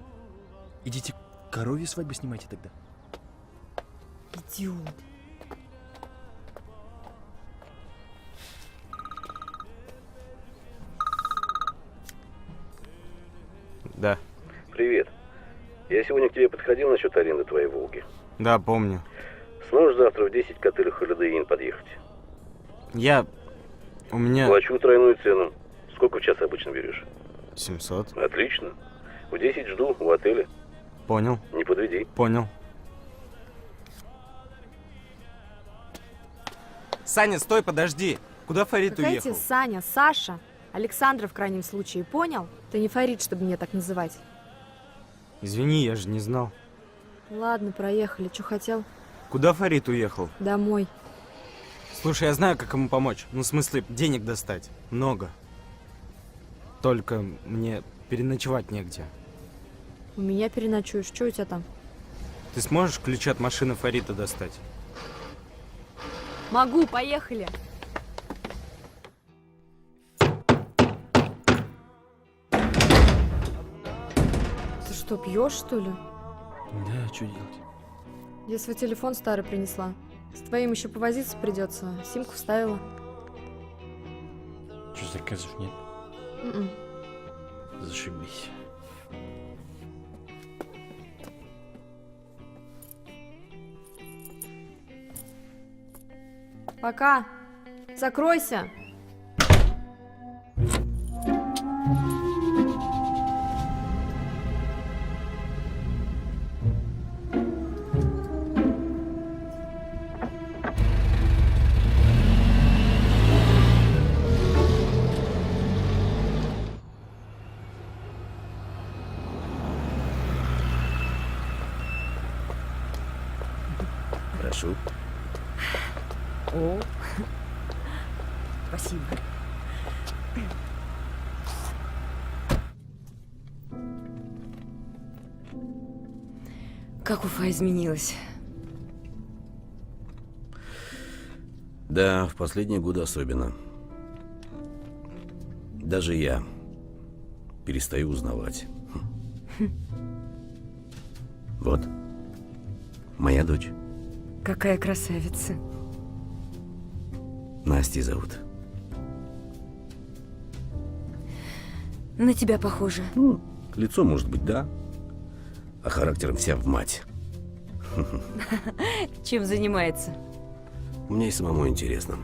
Идите коровье свадьбы снимайте тогда. Идиот. Да, Привет. Я сегодня к тебе подходил насчет аренды твоей «Волги». да, помню. Сможешь завтра в 10 к отелю Holiday Inn подъехать? У меня Плачу тройную цену. Сколько в час обычно берешь? 700. Отлично. В 10 жду в отеле. Понял, Не подведи. понял. Саня, стой, подожди. Куда Фарид Какая уехал? тебе Саня, Саша? Александра в крайнем случае, понял? Ты не Фарид, чтобы меня так называть. Извини, я же не знал. Ладно, проехали. Что хотел? Куда Фарид уехал? Домой. Слушай, я знаю, как ему помочь. Ну, в смысле, денег достать. Много. Только мне переночевать негде. У меня переночуешь. Что у тебя там? Ты сможешь ключи от машины Фарида достать? Могу, поехали. Ты что, пьешь, что ли? Да, что делать? Я свой телефон старый принесла. С твоим еще повозиться придется. Симку вставила. Что, заказов нет? М-м. Зашибись. Пока. Закройся. Прошу. О, спасибо. Как Уфа изменилась. Да, в последние годы особенно. Даже я перестаю узнавать. Вот. Моя дочь. Какая красавица. Настей зовут. На тебя похоже. Ну, лицо, может быть, да. а характером вся в мать. Чем занимается? Мне и самому интересно.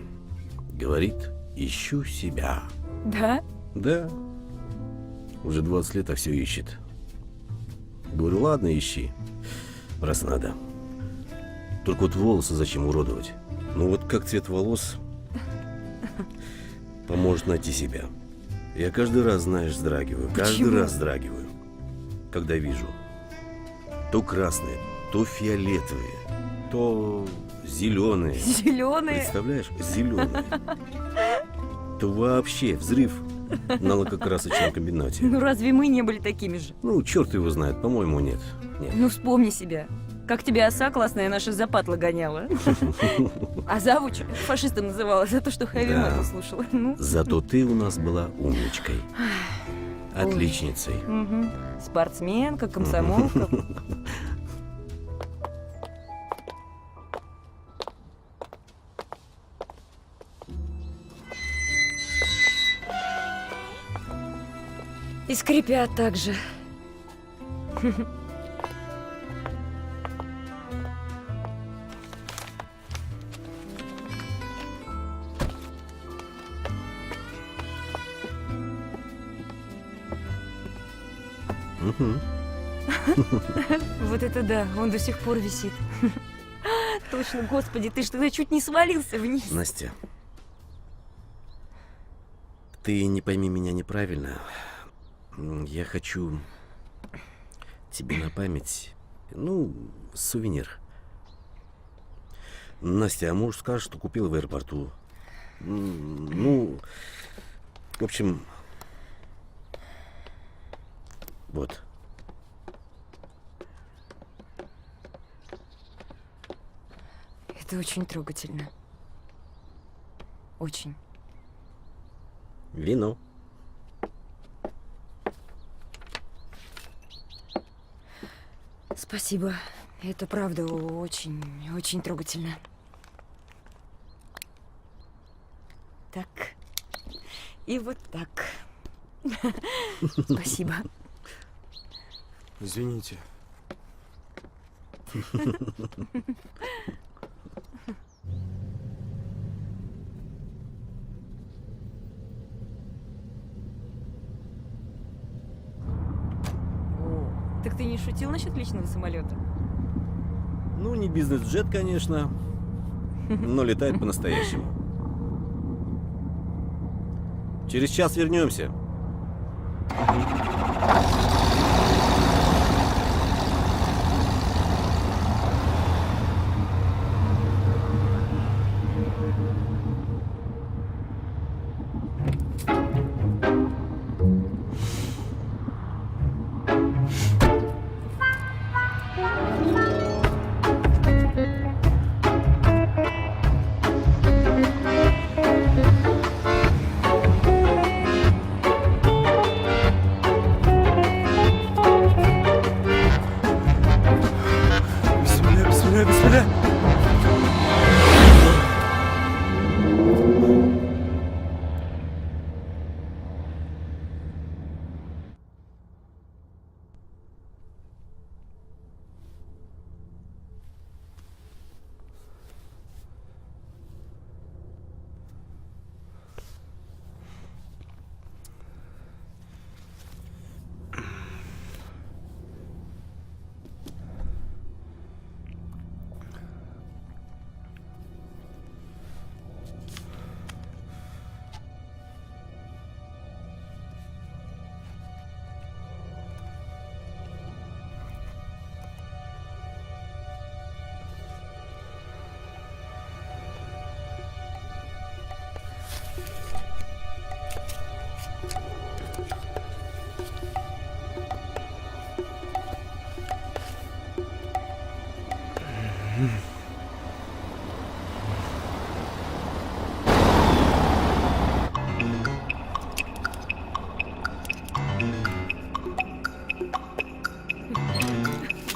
Говорит, ищу себя. Да? Да. Уже 20 лет, а все ищет. Говорю, ладно, ищи, раз надо. Только вот волосы зачем уродовать? Ну вот как цвет волос поможет найти себя. Я каждый раз, знаешь, вздрагиваю. Каждый раз вздрагиваю. Когда вижу то красные, то фиолетовые, то зеленые. Зеленые? Представляешь? Зеленые. То вообще взрыв на лакокрасочном комбинате. Ну разве мы не были такими же? Ну, черт его знает, по-моему, нет. Нет. Ну вспомни себя. Как тебя оса классная наша запатло гоняла. А завуч фашистом называла за то, что хэви-метал слушала. Ну. Зато ты у нас была умничкой. Отличницей. Угу. Спортсменка, комсомолка. И скрипят так же. Вот это да, он до сих пор висит. Точно, господи, ты что-то чуть не свалился вниз. Настя, ты не пойми меня неправильно. Я хочу тебе на память, ну, сувенир. Настя, а муж скажет, что купил в аэропорту. Ну, в общем, вот. Это очень трогательно. Очень. Вино. Спасибо. Это правда очень, очень трогательно. Так. И вот так. Спасибо. Извините. Так ты не шутил насчет личного самолета? Ну, не бизнес-джет, конечно, но летает по-настоящему. Через час вернемся.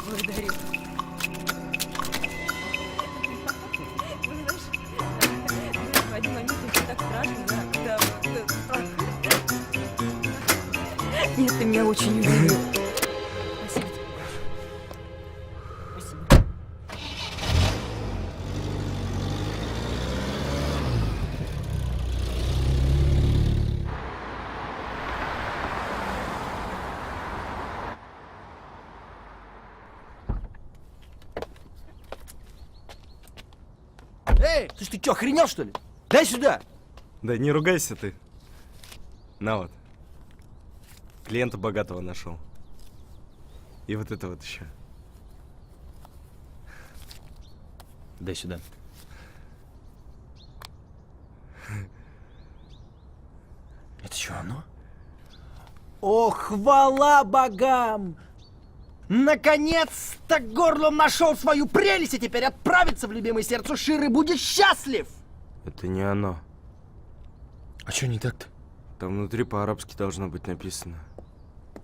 Благодарю. В один момент мне так страшно, да, когда... Нет, ты меня очень удивил. Спасибо тебе. Эй, слушай, ты что, охренел, что ли? Дай сюда! Да не ругайся ты. На вот. Клиента богатого нашел. И вот это вот еще. Дай сюда. Это что, оно? О, хвала богам! Наконец-то горлом нашел свою прелесть, и теперь отправится в любимое сердце Ширы, будет счастлив! Это не оно. А что не так-то? Там внутри по-арабски должно быть написано.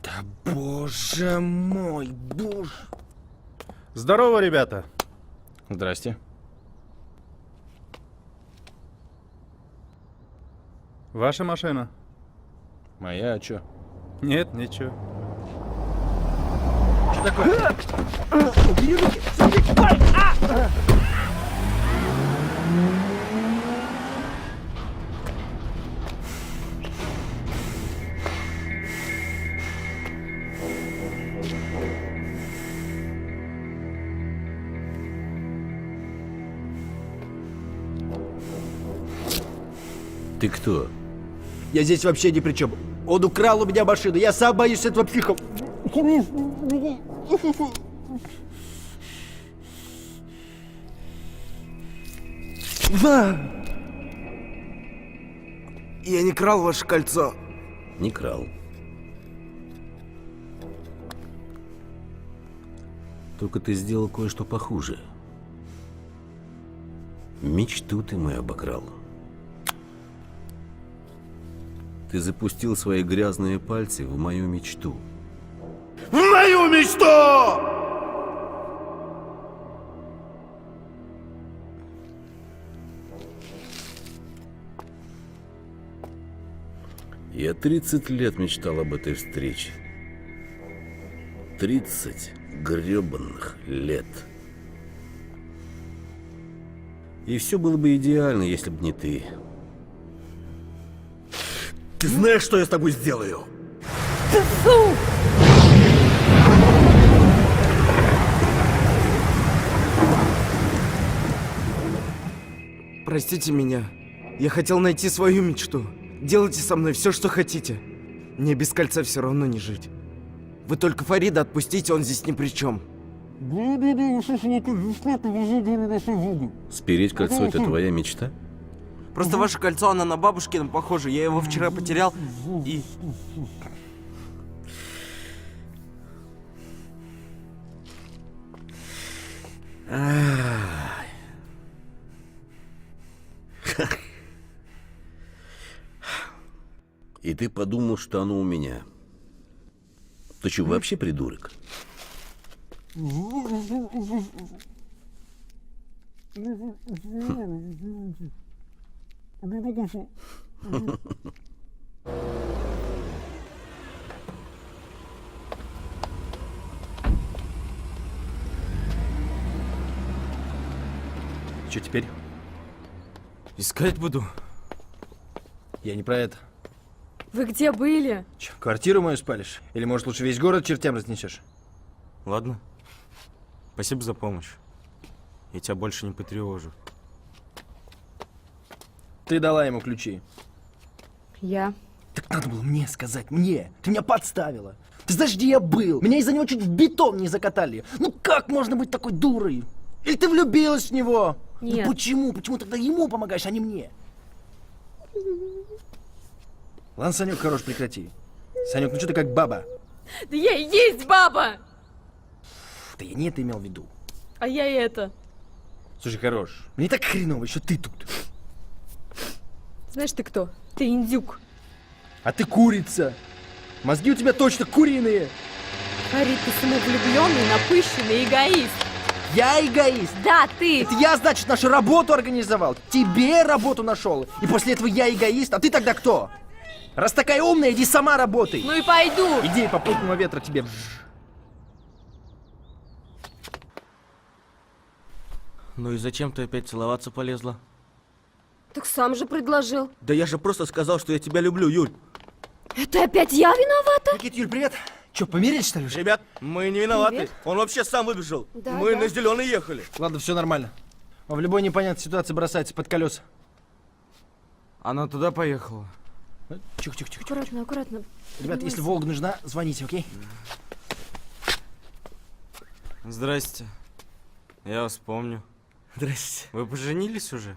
Да боже мой, боже. Здорово, ребята. Здрасте. Ваша машина? Моя, а чё? Нет, ничего. Что такое? Убери руки! Стой! А! Ты кто? Я здесь вообще ни при чем. Он украл у меня машину. Я сам боюсь этого психа. Я не крал ваше кольцо. Не крал. Только ты сделал кое-что похуже. Мечту ты мою обокрал. Ты запустил свои грязные пальцы в мою мечту. В мою мечту! Я 30 лет мечтал об этой встрече. 30 гребанных лет. И все было бы идеально, если бы не ты. Ты знаешь, что я с тобой сделаю? Простите меня. Я хотел найти свою мечту. Делайте со мной все, что хотите. Мне без кольца все равно не жить. Вы только Фарида отпустите, он здесь ни при чем. Спереть кольцо — это твоя мечта? Просто ваше кольцо, оно на бабушкино похоже. Я его вчера потерял и... И ты подумал, что оно у меня. Ты что, вообще придурок? Что теперь? Искать буду. Я не про это. Вы где были? Че, квартиру мою спалишь? Или, может, лучше весь город чертям разнесешь? Ладно. Спасибо за помощь. Я тебя больше не потревожу. Ты дала ему ключи. Я. Так надо было мне сказать, мне. Ты меня подставила. Ты знаешь, где я был? Меня из-за него чуть в бетон не закатали. Ну как можно быть такой дурой? Или ты влюбилась в него? Нет. Ну почему? Почему тогда ему помогаешь, а не мне? Ладно, Санек, хорош, прекрати. Санек, ну что ты как баба? Да я и есть баба! Да я не это имел в виду. А я и это. Слушай, хорош. Мне так хреново, еще ты тут. Знаешь ты кто? Ты индюк. А ты курица. Мозги у тебя точно куриные. Фарид, ты самовлюбленный, напыщенный эгоист. Я эгоист. Да, ты. Это я, значит, нашу работу организовал. Тебе работу нашел. И после этого я эгоист. А ты тогда кто? Раз такая умная, иди сама работай. Ну и пойду. Иди, попутного ветра тебе. Ну и зачем ты опять целоваться полезла? Так сам же предложил. Да я же просто сказал, что я тебя люблю, Юль. Это опять я виновата? Никит, Юль, привет. Че, помирились, что ли, уже? Ребят, мы не виноваты. Привет. Он вообще сам выбежал. Да, мы да. на зеленый ехали. Ладно, все нормально. Он в любой непонятной ситуации бросается под колеса. Она туда поехала. Тихо. Аккуратно, аккуратно. Ребят, если Волга нужна, звоните, окей? Здрасте. Я вас помню. Здрасте. Вы поженились уже?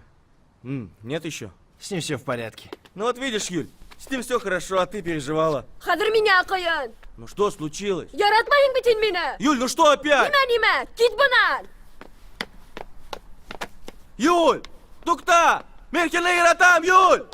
Нет еще. С ним все в порядке. Ну вот видишь, Юль, с ним все хорошо, а ты переживала. Хадр меня каян. Ну что случилось? Яратmayın bütün beni. Юль, ну что опять? Nime? Git bundan. Юль! Тукта! Men seni yaratam, Юль!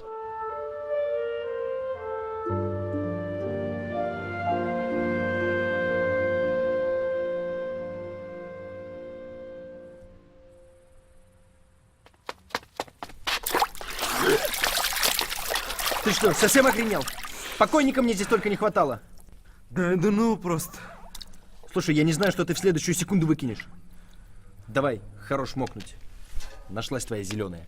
Ты что, совсем охренел? Покойника мне здесь только не хватало. Да ну просто. Слушай, я не знаю, что ты в следующую секунду выкинешь. Давай, хорош мокнуть. Нашлась твоя зеленая.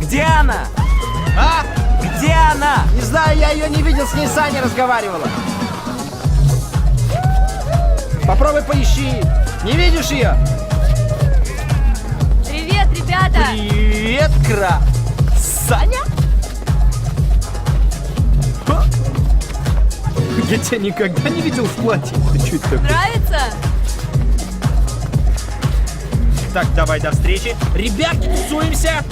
Где она? А? Где она? Не знаю, я ее не видел, с ней Саня разговаривала. Попробуй поищи. Не видишь ее? Привет, ребята. Привет, Кра. Саня? Ха. Я тебя никогда не видел в платье. Ты что это такое? Нравится? Так, давай до встречи. Ребятки, тусуемся.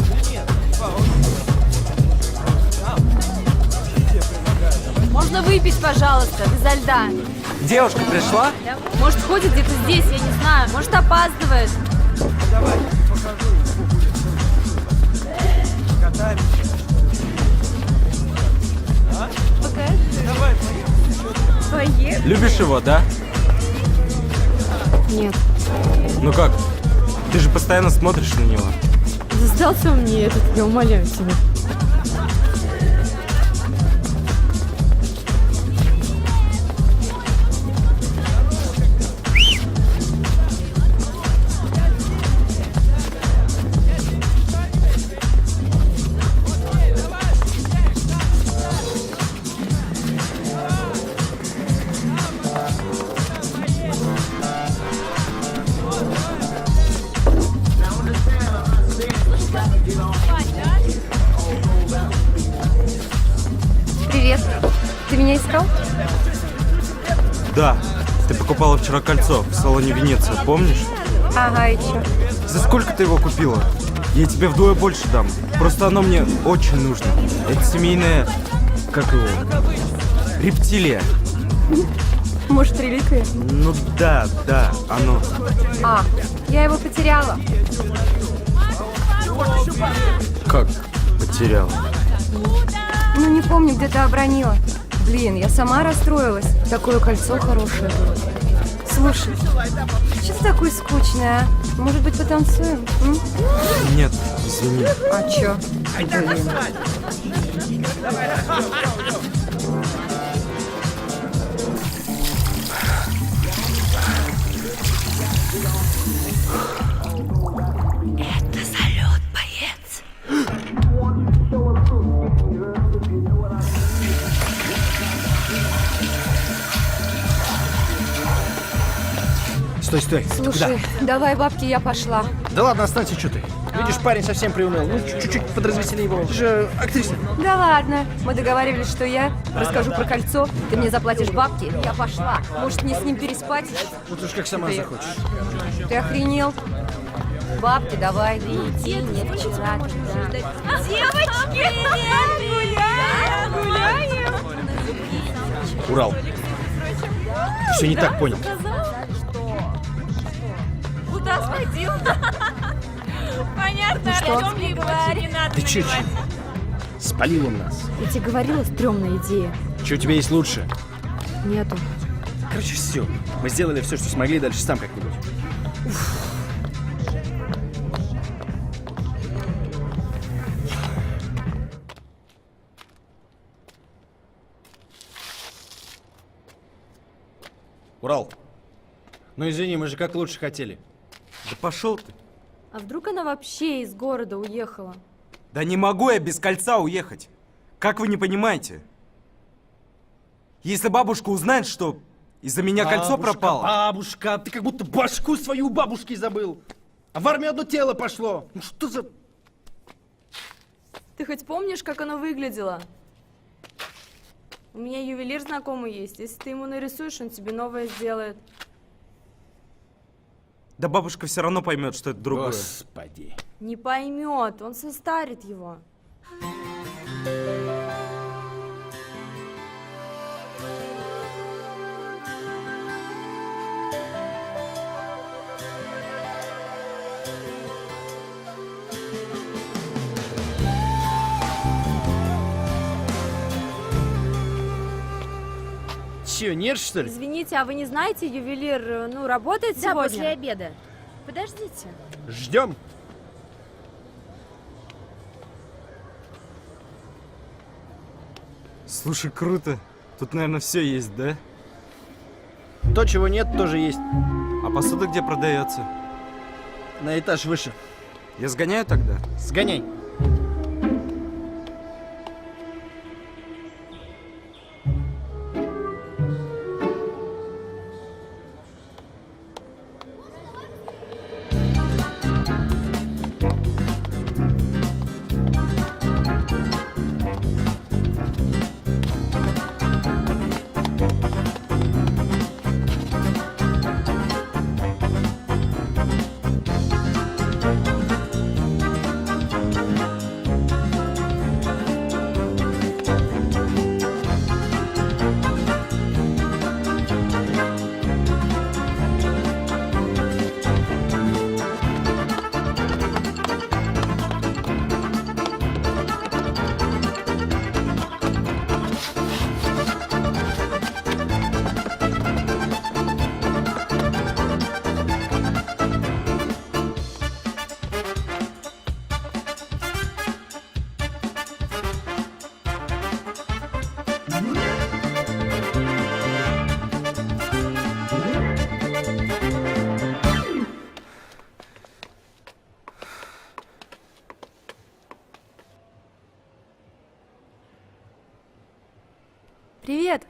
Можно выпить, пожалуйста, безо льда. Девушка пришла? Может, ходит где-то здесь, я не знаю. Может, опаздывает. Поехали. Любишь его, да? Нет. Ну как? Ты же постоянно смотришь на него. Сдался он мне этот, я умоляю тебя. Привет. Ты меня искал? Да. Ты покупала вчера кольцо в салоне Венеция, помнишь? Ага, и чё? За сколько ты его купила? Я тебе вдвое больше дам. Просто оно мне очень нужно. Это семейное... Как его? Рептилия. Может, реликвия? Ну да, оно. А, я его потеряла. Как потеряла? Ну, не помню, где ты обронила. Блин, я сама расстроилась. Такое кольцо хорошее было. Слушай, что ты такой скучный, а? Может быть, потанцуем? М? Нет, извини. А чё? Блин. Это салют, боец. Стой. Ты куда? Слушай, давай бабки, я пошла. Да ладно, останься, что ты. Видишь, парень совсем приуныл. Ну, чуть-чуть подразвесели его. Ты же актриса. Да ладно, мы договаривались, что я расскажу про кольцо, ты мне заплатишь бабки, я пошла. Может, мне с ним переспать? Вот уж как сама захочешь. Ты охренел? Бабки давай. Иди, не вчера. Девочки! Гуляем! Урал. Все не так понял. Куда сходил? Понятно, что? о чем мне говори, не надо. Ты че? Спалил он нас. Я тебе говорила, стрёмная идея. Че у тебя есть лучше? Нету. Короче, все. Мы сделали все, что смогли, дальше сам как-нибудь. Урал. Ну извини, мы же как лучше хотели. Да пошел ты. А вдруг она вообще из города уехала? Да не могу я без кольца уехать. Как вы не понимаете? Если бабушка узнает, что из-за меня кольцо пропало... Бабушка, ты как будто башку свою у бабушки забыл. А в армию одно тело пошло. Ну что за... Ты хоть помнишь, как оно выглядело? У меня ювелир знакомый есть. Если ты ему нарисуешь, он тебе новое сделает. Да бабушка все равно поймет, что это другое. Господи. Не поймет, он состарит его. Че, нерв, что ли? Извините, а вы не знаете, ювелир, ну, работает Да, сегодня? после обеда. Подождите. Ждем. Слушай, круто. Тут, наверное, все есть, да? То, чего нет, тоже есть. А посуда где продается? На этаж выше. Я сгоняю тогда? Сгоняй. Привет.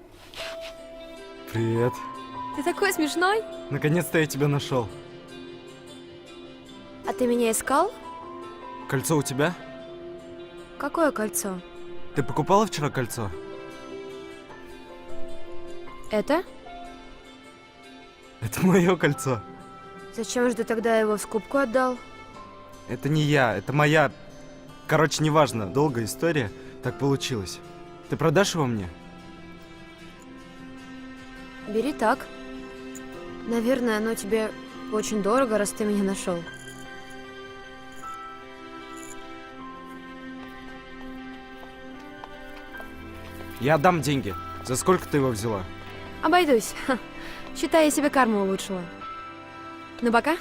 Привет. Ты такой смешной. Наконец-то я тебя нашел. А ты меня искал? Кольцо у тебя? Какое кольцо? Ты покупала вчера кольцо? Это? Это мое кольцо. Зачем же ты тогда его в скупку отдал? Это не я, это моя... Короче, неважно, долгая история. Так получилось. Ты продашь его мне? Бери так. Наверное, оно тебе очень дорого, раз ты меня нашел. Я отдам деньги. За сколько ты его взяла? Обойдусь. Ха. Считай, я себе карму улучшила. Ну, пока.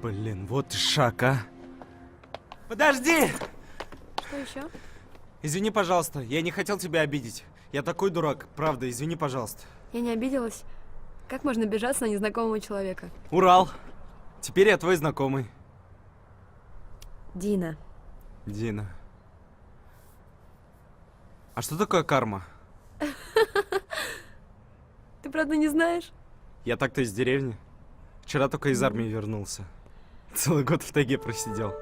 Блин, вот и шаг, а. Подожди! Что еще? Извини, пожалуйста, я не хотел тебя обидеть. Я такой дурак, правда, извини, пожалуйста. Я не обиделась. Как можно обижаться на незнакомого человека? Урал. Теперь я твой знакомый. Дина. Дина. А что такое карма? Ты правда не знаешь? Я так-то из деревни. Вчера только из армии вернулся. Целый год в тайге просидел.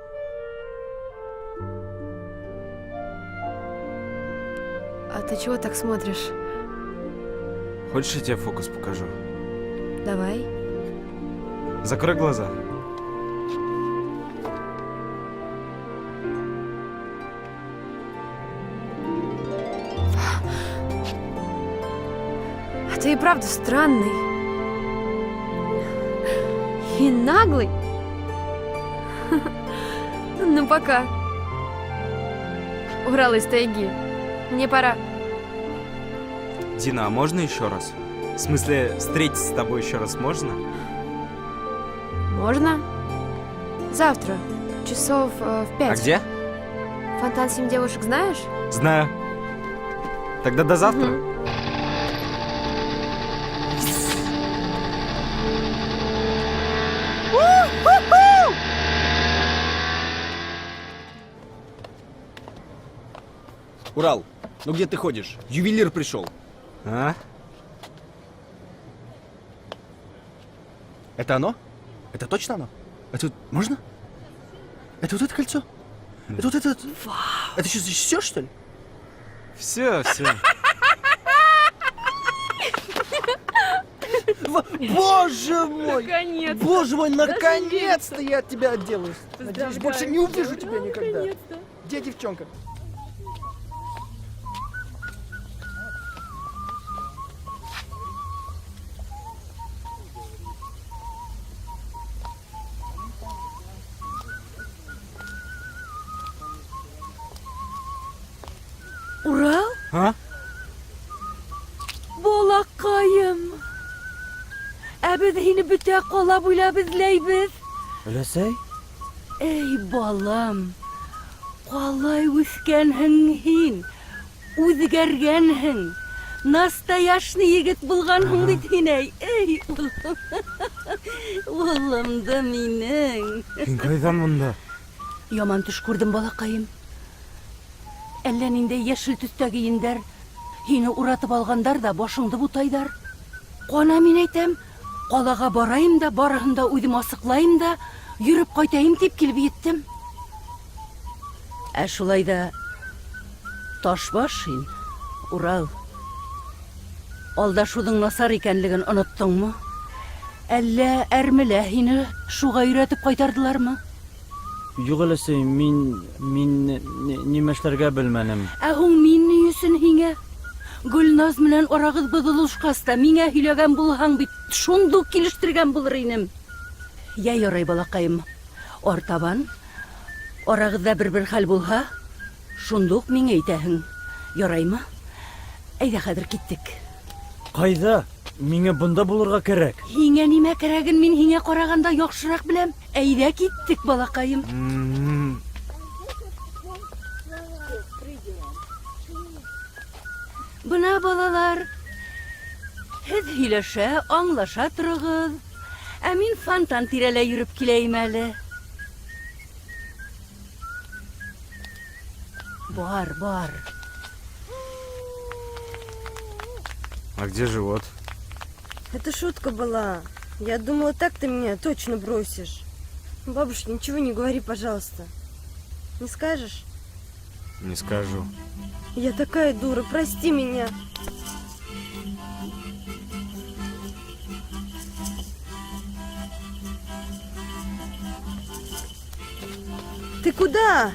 А ты чего так смотришь? Хочешь, я тебе фокус покажу? Давай. Закрой глаза. А ты и правда странный. И наглый. Ну, пока. Урал из тайги. Мне пора. Дина, а можно еще раз? В смысле, встретиться с тобой еще раз можно? Можно? Завтра. Часов в 5. А где? Фонтан 7 девушек знаешь? Знаю. Тогда до завтра. Урал, ну где ты ходишь? Ювелир пришел. А? Это оно? Это точно оно? Это вот можно? Это вот это кольцо? Это вот это... Это что, все, что ли? Все. Боже мой! Наконец-то! Боже мой, наконец-то я от тебя отделаюсь. Надеюсь, Поздравляю больше не увижу тебя. тебя никогда. Наконец-то. Где девчонка? Урал? А? Балакайым. Ә без һине бөтә кала буйлап эзләйбез. Өләсәй? Эй, балам. Калай үскәнһең һин. Үзгәргәнһең. Настояшный егет булганһың бит һин, әй. Эй, улым. Улым да минең. Һин кайдан монда? Яман төш күрдем, балакаем. Әллә нинди яшел төстә киендәр. Һине уратып алгандар да башыңды бутайдар. Кана мин әйтәм, калага барайым да, барыһын да үҙем асыҡлайым да, йөрөп ҡайтайым тип килеп еттем. Ә шулай да ташбаш һин, Урал. Алдашыуҙың насар икәнлеген оноттоңмо? Әллә әрмелә һине шуға өйрәтеп ҡайтардылармы? Юк, өләсәй, мин нимә эшләргә белмәнем. Ә һуң мин ни өсөн һиңә? Гөлназ менән арағыҙ боҙолошҡас та миңә һөйләгән булһаң бит, шундуҡ килештергән булыр инем. Я ярай, балаҡайым. Артабан арағыҙҙа бер хәл булһа, шундуҡ миңә әйтәһең. Яраймы? Әйҙә хәҙер киттек. Ҡайҙа? Миңә бында булырға кәрәк. Һиңә нимә кәрәген мин һиңә ҡарағанда яҡшыраҡ беләм. Әйҙә киттек, балаҡайым. Бына, балалар, һеҙ һөйләшә, аңлаша торығыҙ. Ә мин фонтан тирәләй йөрөп киләйем әле. Бар. А где живот? Это шутка была. Я думала, так ты меня точно бросишь. Бабушке ничего не говори, пожалуйста. Не скажешь? Не скажу. Я такая дура, прости меня. Ты куда?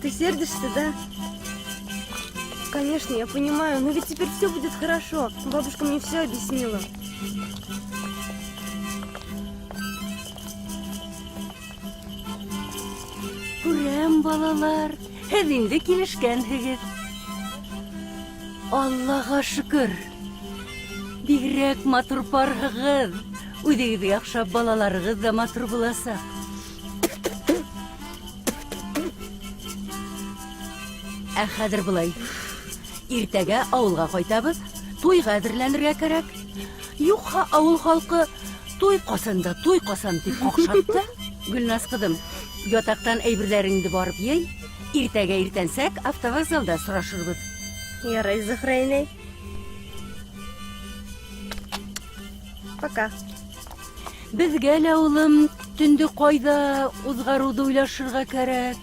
Ты сердишься, да? Конечно, я понимаю, но ведь теперь все будет хорошо. Бабушка мне все объяснила. Күрәм, балалар, һеҙ инде килешкәнһегеҙ. Аллаға шөкөр. Бигерәк матур парһығыҙ. Үҙегеҙгә оҡшап балаларығыҙ да матур буласаҡ. Ә хәҙер былай. Иртәгә ауылға ҡайтабыҙ, туйға әҙерләнергә кәрәк. Юҡһа ауыл халҡы туй ҡасан тип ҡаҡшатты. Гөлназ ҡыҙым, ятаҡтан әйберҙәреңде барып йый, иртәгә иртәнсәк автовокзалда сорашырбыҙ. Ярай, Зөһрә инәй. Пока. Беҙгә лә, улым, төндө ҡайҙа уҙғарыуҙы уйлашырға кәрәк.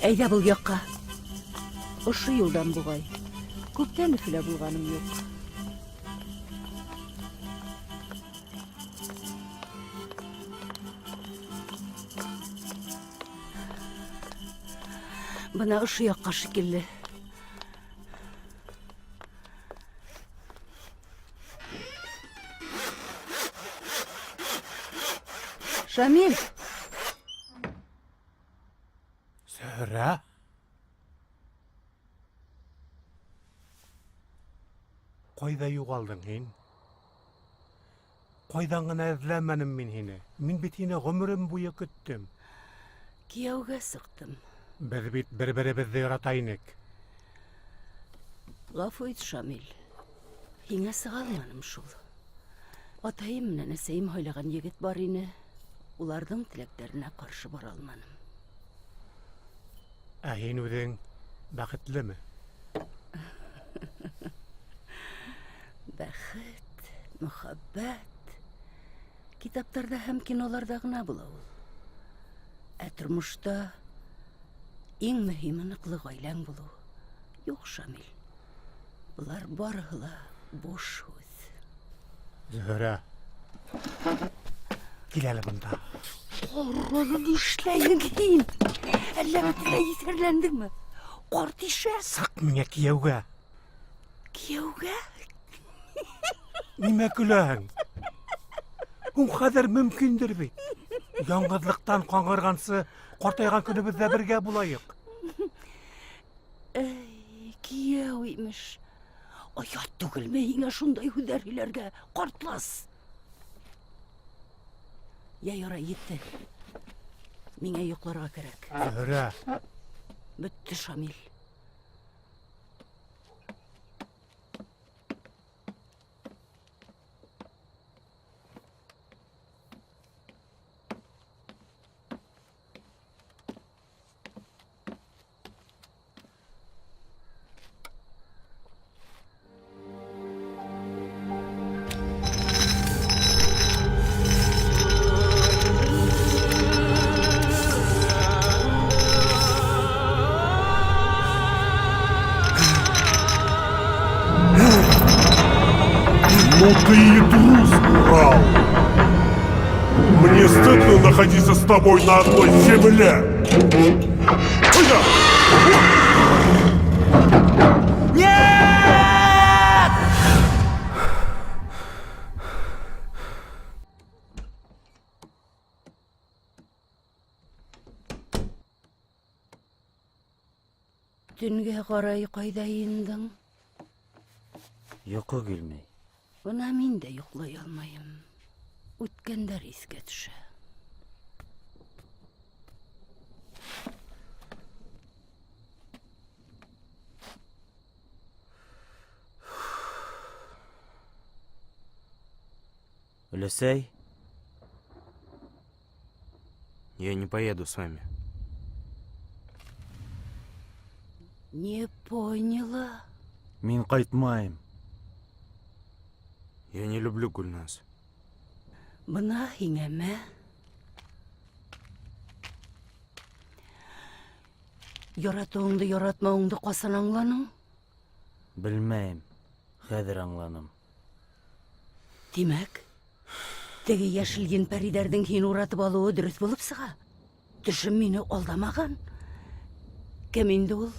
Әйҙә был яҡҡа. Ошо юлдан буғай. Күптән Өфөлә булғаным юҡ. Бына ошо яҡҡа шикелле. Шамил! Зөһрә? Қойда юғалдың һин? Қойдан ғына эзләмәнем мин һине. Мин бит һине ғөмрем буе көттем. Кияугә сыктым. Без бит бер-беребезне ярата инек. Гафу ит, Шамил. Һиңә сыгалманым шул. Атайым менән әсәйем һайлаган егет бар ине. Уларның теләкләренә каршы бара алманым. Ә һин үзең бәхетлеме? Бәхет, мөхәббәт китаптарда һәм киноларда гына була ул. Ә тормышта иң мөһиме ныклы гаиләң булу. Юк, Шамил. Булар барыһы ла буш һүз. Зөһрә. Кил әле бында. Ҡараны нишләйһең һин? Әллә бөтөнләй иҫәрләндеңме? Ҡарт ишә. Сыҡ миңә кейәүгә. Кейәүгә? Нимә көләһең? Ул хәҙер мөмкиндер бит. Яңғыҙлыҡтан ҡаңғырғансы, ҡартайған көнөбөҙҙә бергә булайыҡ. Кейәү имеш. Оят түгелме һиңә шундай һүҙҙәр һөйләргә, ҡартлас? Я, ярай, етте. Миңә йоҡларға кәрәк. Зөһрә. Бөттө, Шамил. Ну ты и трус, Урал! Мне стыдно находиться с тобой на одной земле! Нет! Төнгә ҡарай ҡайҙа индең? Йоҡо килмәй. Бына мин дә йоҡлай алмайым. Үткәндәр иҫкә төшә. Өләсәй, Я не поеду с вами. Не поняла. мин ҡайтмайым. Я не люблю Гульназ. Бына һиңәме? Яратыуыңды, яратмауыңды ҡасан аңланың? Белмәйем. Хәҙер аңланым. Тимәк, теге йәшел ен-пәриләрҙең һин уратып алыуы дөрөҫ булып сыға. Төшөм мине алдамаған. Кем инде ул?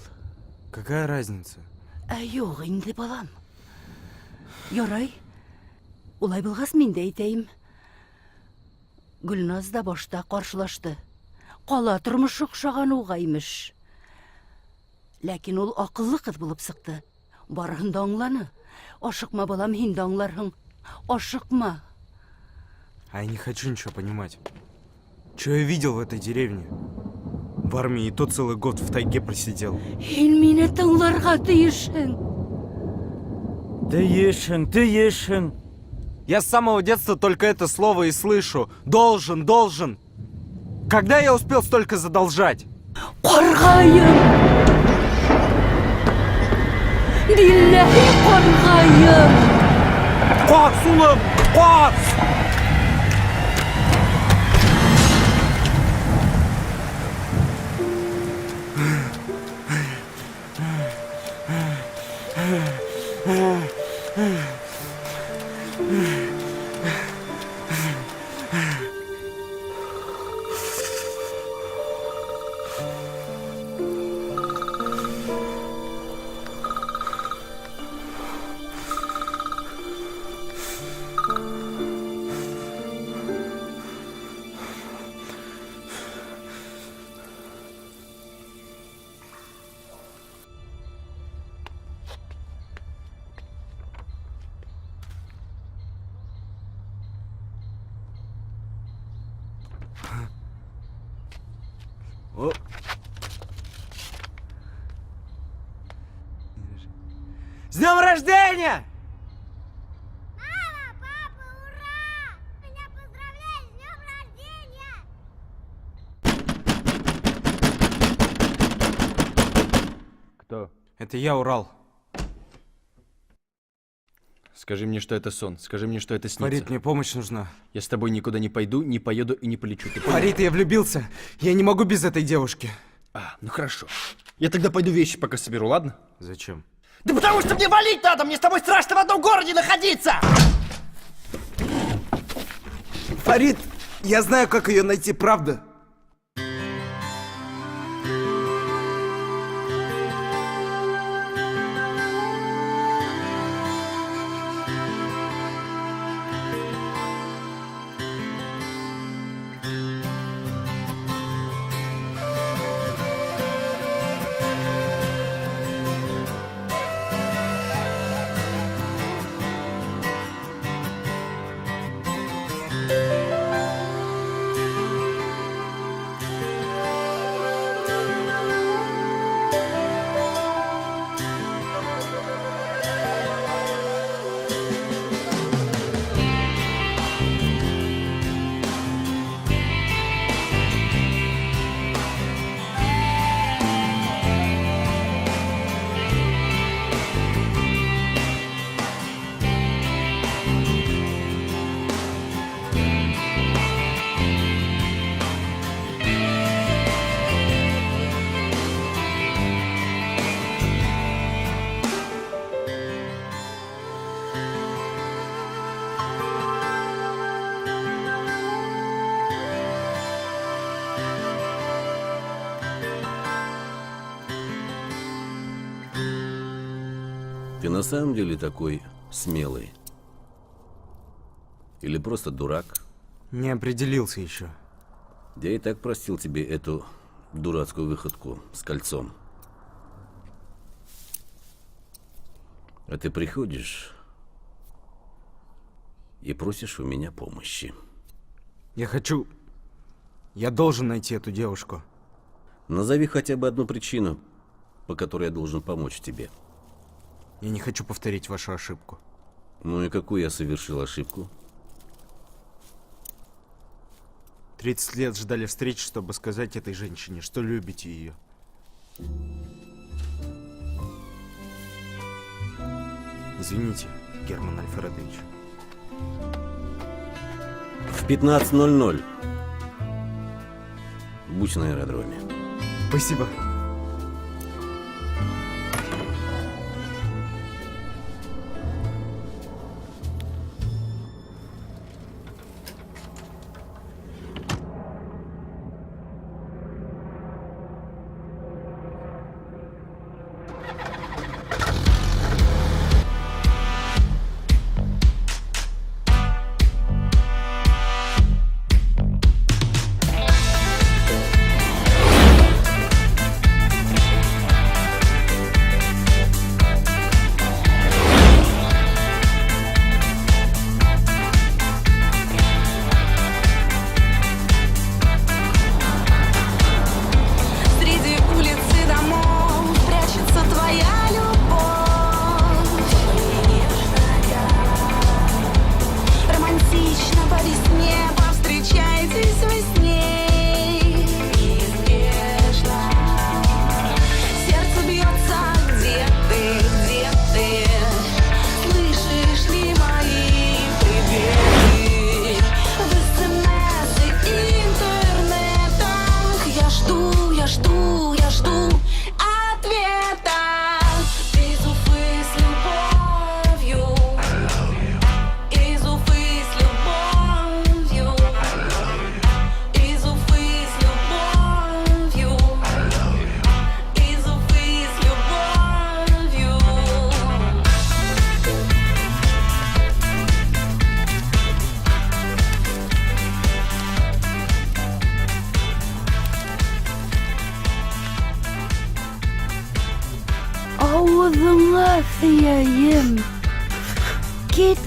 Какая разница? Ә юҡ инде, балам. Ярай. Улай булғас, мин дә әйтәйем. Гөлназ да башта ҡаршылашты. Ҡала тормошы оҡшаған уға имеш. Ләкин ул аҡыллы ҡыҙ булып сыҡты. Барыһын да аңланы. Ашыҡма, балам, һин дә аңларһың. Ашыҡма. А я не хочу ничего понимать. Что я видел в этой деревне? В армии и то целый год в тайге просидел. Һин мине тыңларға тейешһең. Тейешһең. Я с самого детства только это слово и слышу. Должен, должен. Когда я успел столько задолжать? Ҡарғайым! Билләһи ҡарғайым! Ҡас, улым, ҡас! О. С днем рождения! Мама, папа, ура! Меня поздравляют с днем рождения! Кто? Это я, Урал. Скажи мне, что это сон. Скажи мне, что это снится. Фарид, мне помощь нужна. Я с тобой никуда не пойду, не поеду и не полечу. Ты понял? Фарид, я влюбился. Я не могу без этой девушки. Ну хорошо. Я тогда пойду вещи пока соберу, ладно? Зачем? Да потому что мне валить надо, мне с тобой страшно в одном городе находиться! Фарид, я знаю, как ее найти, правда. Ты на самом деле такой смелый? Или просто дурак? Не определился еще. Я и так простил тебе эту дурацкую выходку с кольцом. А ты приходишь и просишь у меня помощи. Я должен найти эту девушку. Назови хотя бы одну причину, по которой я должен помочь тебе. Я не хочу повторить вашу ошибку. Ну и какую я совершил ошибку? 30 лет ждали встречи, чтобы сказать этой женщине, что любите ее. Извините, Герман Альфредович. В 15:00. Будь на аэродроме. Спасибо. Ağzına sıyayım. Git.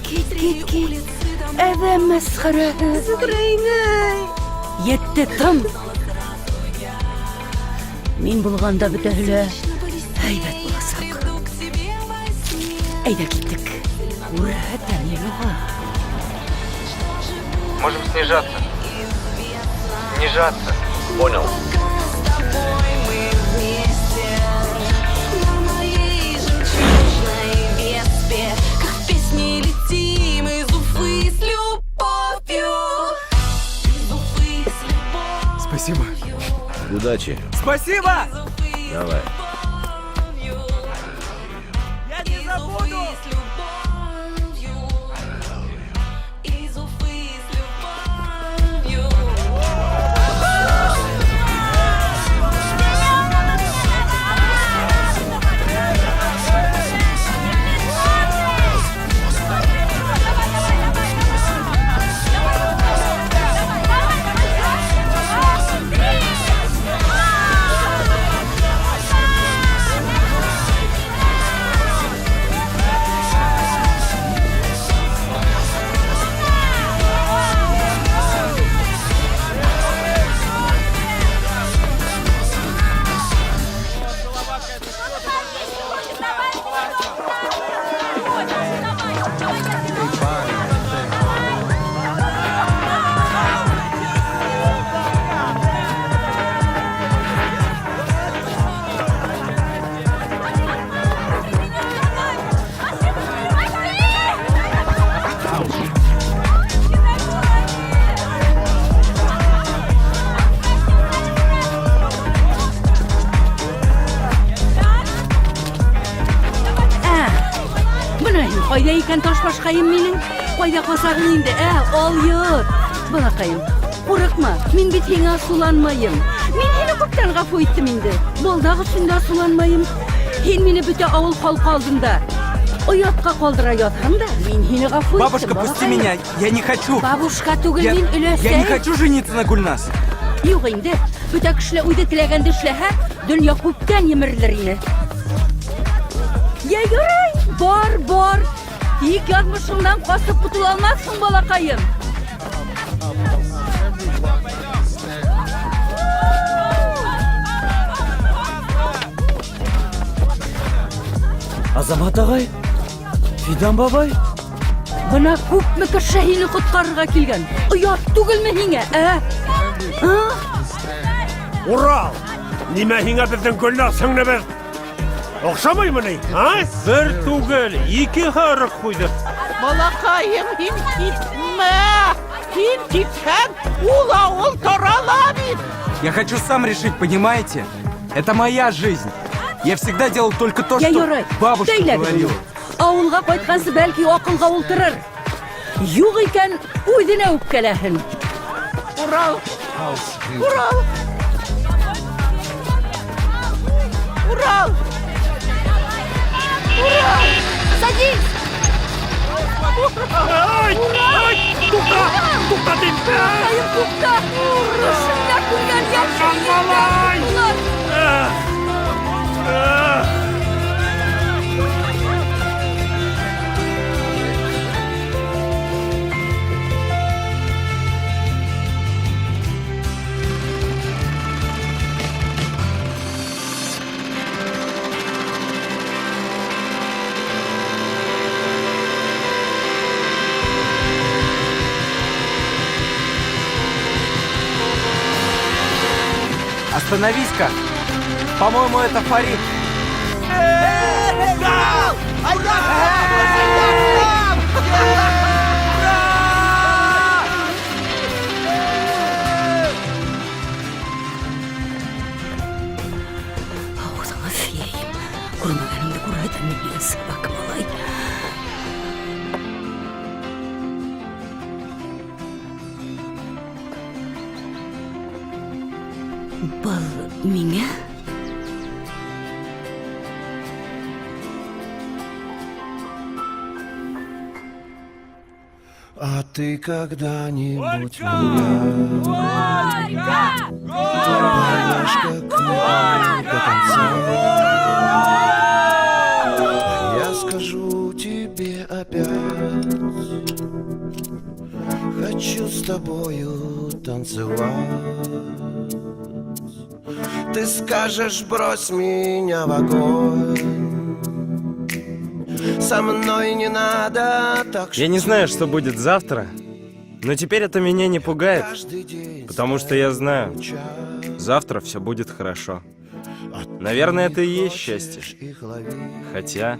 Eve mesxere. Украина! Yetti tım. Мин булганда бөтәһе һәйбәт буласак. Әйдә киттек. Күрһәтәм елга. Можем снижаться. Снижаться. Понял. Спасибо. Удачи. Спасибо! Давай. Я не забуду! Кайда икән таш башкаем минең? Кайда касагың инде? Алйыр. Балакаем, курыкма. Мин бит һиңа суланмайым. Мин һине күптән гафу иттем инде. Балдагы өчен дә суланмайым. Һин мине бөтә авыл халкы алдында оятка калдыра ятһаң да, мин һине гафу иттем. Бабушка, пусти меня. Я не хочу. Бабушка түгел, мин өләсә. Я не хочу жениться на Гульнас. Юк инде. Бөтә кешеләр үзе теләгәнде эшләһә, дөнья күптән йимерелер ине. Я ярый. Бар. Тик язмышыңдан касып кутыла алмассың, балакаем. Азамат агай, Фидан бабай. Бына күпме кеше һине коткарырга килгән. Оят түгелме һиңә, Урал! Нимә һиңә безнең Гөлнас һеңлебез? Охшамыймы ни? Бер түгел, ике һарык куйды. Балакаем, һин китмә! Һин китһәң, ул авыл тарала бит! Я хочу сам решить, понимаете? Это моя жизнь. Я всегда делал только то, Я что ярый. бабушка Сөйлә говорила. Авылга кайткансы бәлки акылга ултырыр. Юк икән, үҙенә үпкәләһен. Урал! Урал! Урал! Урал! Садись! Тука димпе! Кайым туҡта! Ошонда күргән яҡшы булар. Остановись-ка. По-моему, это Фарид. Ağzına siyeyim. Kurmalarında kuraydan bir sabak malay. Был меня? А ты когда-нибудь меня поймешь, как до конца? Я скажу тебе опять, хочу с тобою танцевать. Ты ты скажешь, брось меня в огонь. Со мной не надо так. Я не знаю, что будет завтра, но теперь это меня не пугает, потому что я знаю, завтра все будет хорошо. Наверное, это и есть счастье. Хотя,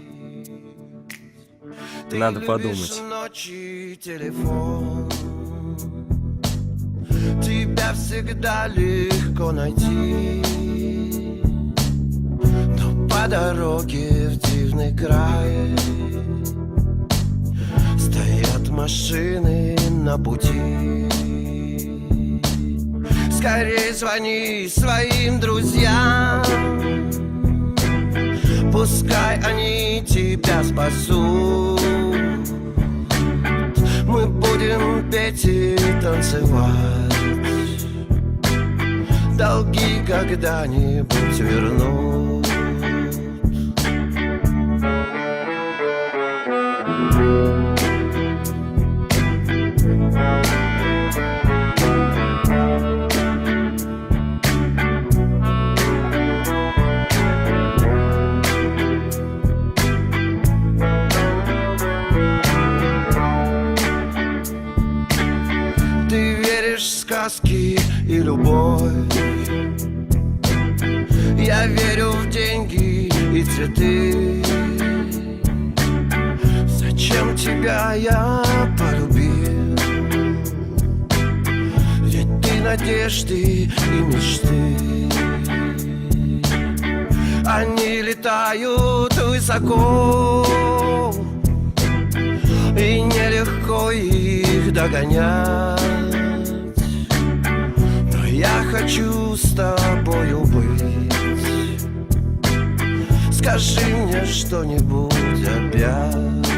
надо подумать. Тебя всегда легко найти, но по дороге в дивный край стоят машины на пути. Скорей звони своим друзьям, пускай они тебя спасут. Мы будем петь и танцевать, долги когда-нибудь вернут. Ты веришь в сказки и любовь, я верю в деньги и цветы. Зачем тебя я полюбил? Ведь ты надежды и мечты. Они летают высоко, и нелегко их догонять. Но я хочу с тобою быть. Скажи мне что-нибудь опять.